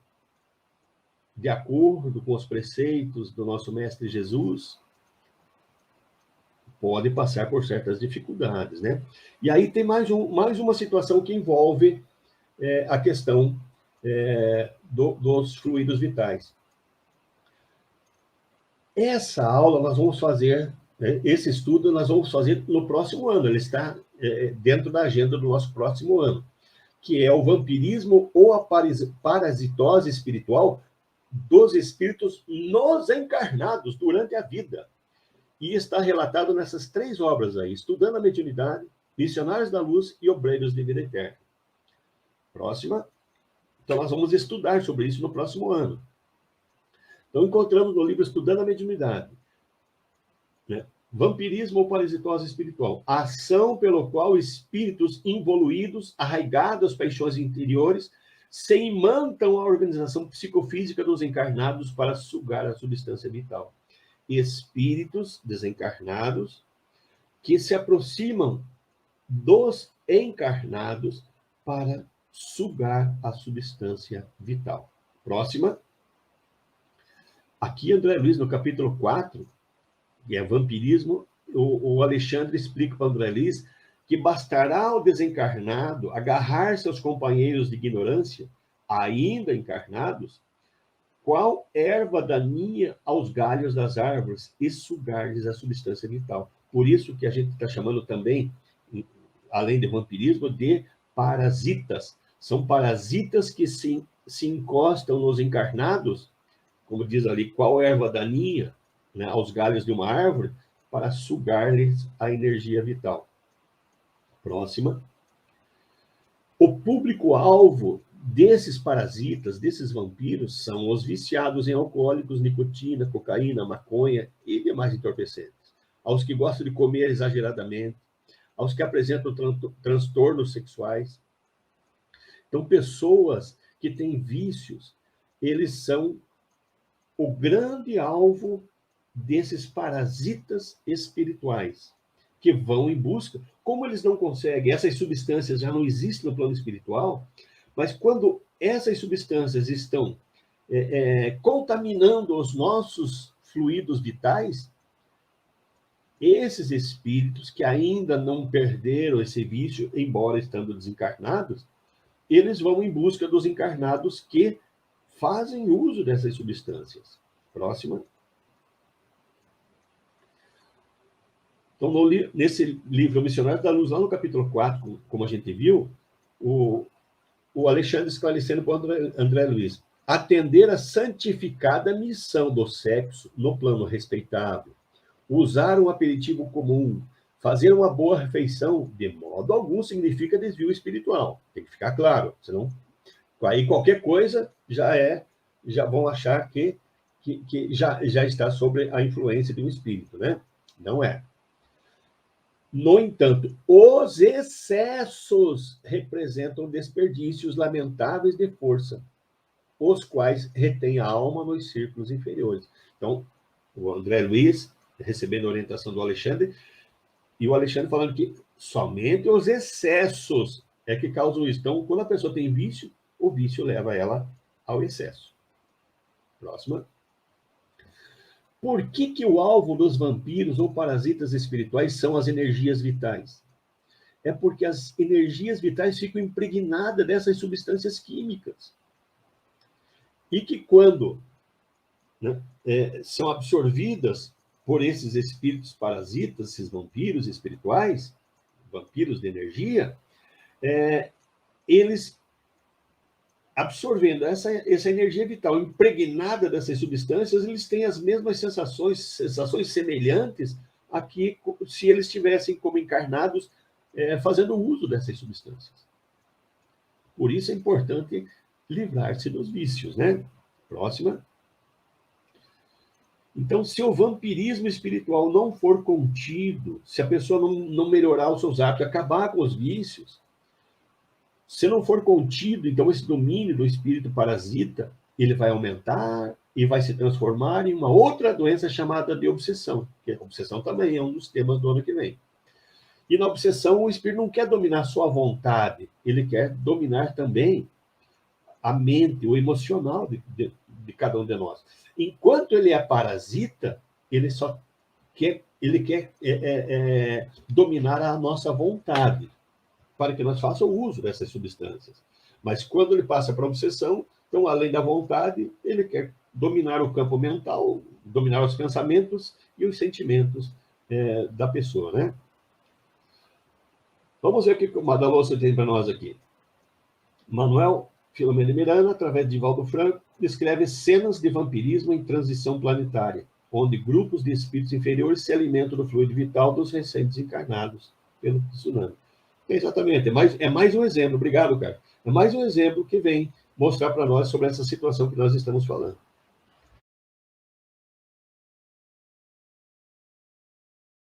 de acordo com os preceitos do nosso Mestre Jesus, pode passar por certas dificuldades, né? E aí tem mais uma situação que envolve a questão dos fluidos vitais. Essa aula nós vamos fazer, esse estudo nós vamos fazer no próximo ano, ele está dentro da agenda do nosso próximo ano, que é o vampirismo ou a parasitose espiritual dos espíritos nos encarnados durante a vida. E está relatado nessas 3 obras aí, Estudando a Mediunidade, Missionários da Luz e Obreiros de Vida Eterna. Próxima. Então, nós vamos estudar sobre isso no próximo ano. Então, encontramos no livro Estudando a Mediunidade, né? Vampirismo ou parasitose espiritual. A ação pelo qual espíritos involuídos, arraigados às paixões interiores, se imantam à organização psicofísica dos encarnados para sugar a substância vital. Espíritos desencarnados que se aproximam dos encarnados para sugar a substância vital. Próxima. Aqui, André Luiz, no capítulo 4, que é vampirismo, o Alexandre explica para André Luiz que bastará ao desencarnado agarrar seus companheiros de ignorância, ainda encarnados, qual erva daninha aos galhos das árvores e sugar-lhes a substância vital. Por isso que a gente está chamando também, além de vampirismo, de parasitas. São parasitas que se encostam nos encarnados, como diz ali, qual erva daninha, né, aos galhos de uma árvore, para sugar-lhes a energia vital. Próxima. O público-alvo desses parasitas, desses vampiros, são os viciados em alcoólicos, nicotina, cocaína, maconha e demais entorpecentes. Aos que gostam de comer exageradamente, aos que apresentam transtornos sexuais. Então, pessoas que têm vícios, eles são o grande alvo desses parasitas espirituais, que vão em busca, como eles não conseguem, essas substâncias já não existem no plano espiritual, mas quando essas substâncias estão contaminando os nossos fluidos vitais, esses espíritos que ainda não perderam esse vício, embora estando desencarnados, eles vão em busca dos encarnados que fazem uso dessas substâncias. Próxima. Então, nesse livro, O Missionário da Luz, lá no capítulo 4, como a gente viu, o Alexandre esclarecendo para o André Luiz: atender a santificada missão do sexo no plano respeitável, usar um aperitivo comum, fazer uma boa refeição, de modo algum significa desvio espiritual. Tem que ficar claro, senão aí qualquer coisa já vão achar que já está sobre a influência de um espírito, né? Não é. No entanto, os excessos representam desperdícios lamentáveis de força, os quais retêm a alma nos círculos inferiores. Então, o André Luiz, recebendo a orientação do Alexandre, e o Alexandre falando que somente os excessos é que causam isso. Então, quando a pessoa tem vício, o vício leva ela ao excesso. Próxima. Por que o alvo dos vampiros ou parasitas espirituais são as energias vitais? É porque as energias vitais ficam impregnadas dessas substâncias químicas. E que quando, né, são absorvidas por esses espíritos parasitas, esses vampiros espirituais, vampiros de energia, eles, absorvendo essa energia vital impregnada dessas substâncias, eles têm as mesmas sensações semelhantes a que se eles estivessem como encarnados fazendo uso dessas substâncias. Por isso é importante livrar-se dos vícios, né? Próxima. Então, se o vampirismo espiritual não for contido, se a pessoa não melhorar os seus hábitos, acabar com os vícios, se não for contido, então esse domínio do espírito parasita, ele vai aumentar e vai se transformar em uma outra doença chamada de obsessão, que a obsessão também é um dos temas do ano que vem. E na obsessão, o espírito não quer dominar só a vontade, ele quer dominar também a mente, o emocional de cada um de nós. Enquanto ele é parasita, ele quer dominar a nossa vontade, para que nós façamos uso dessas substâncias. Mas quando ele passa para a obsessão, então, além da vontade, ele quer dominar o campo mental, dominar os pensamentos e os sentimentos da pessoa, né? Vamos ver o que o Madaloso tem para nós aqui. Manuel Filomeno Miranda, através de Valdo Franco, descreve cenas de vampirismo em transição planetária, onde grupos de espíritos inferiores se alimentam do fluido vital dos recém-desencarnados pelo tsunami. Exatamente, é mais um exemplo, obrigado, cara. É mais um exemplo que vem mostrar para nós sobre essa situação que nós estamos falando.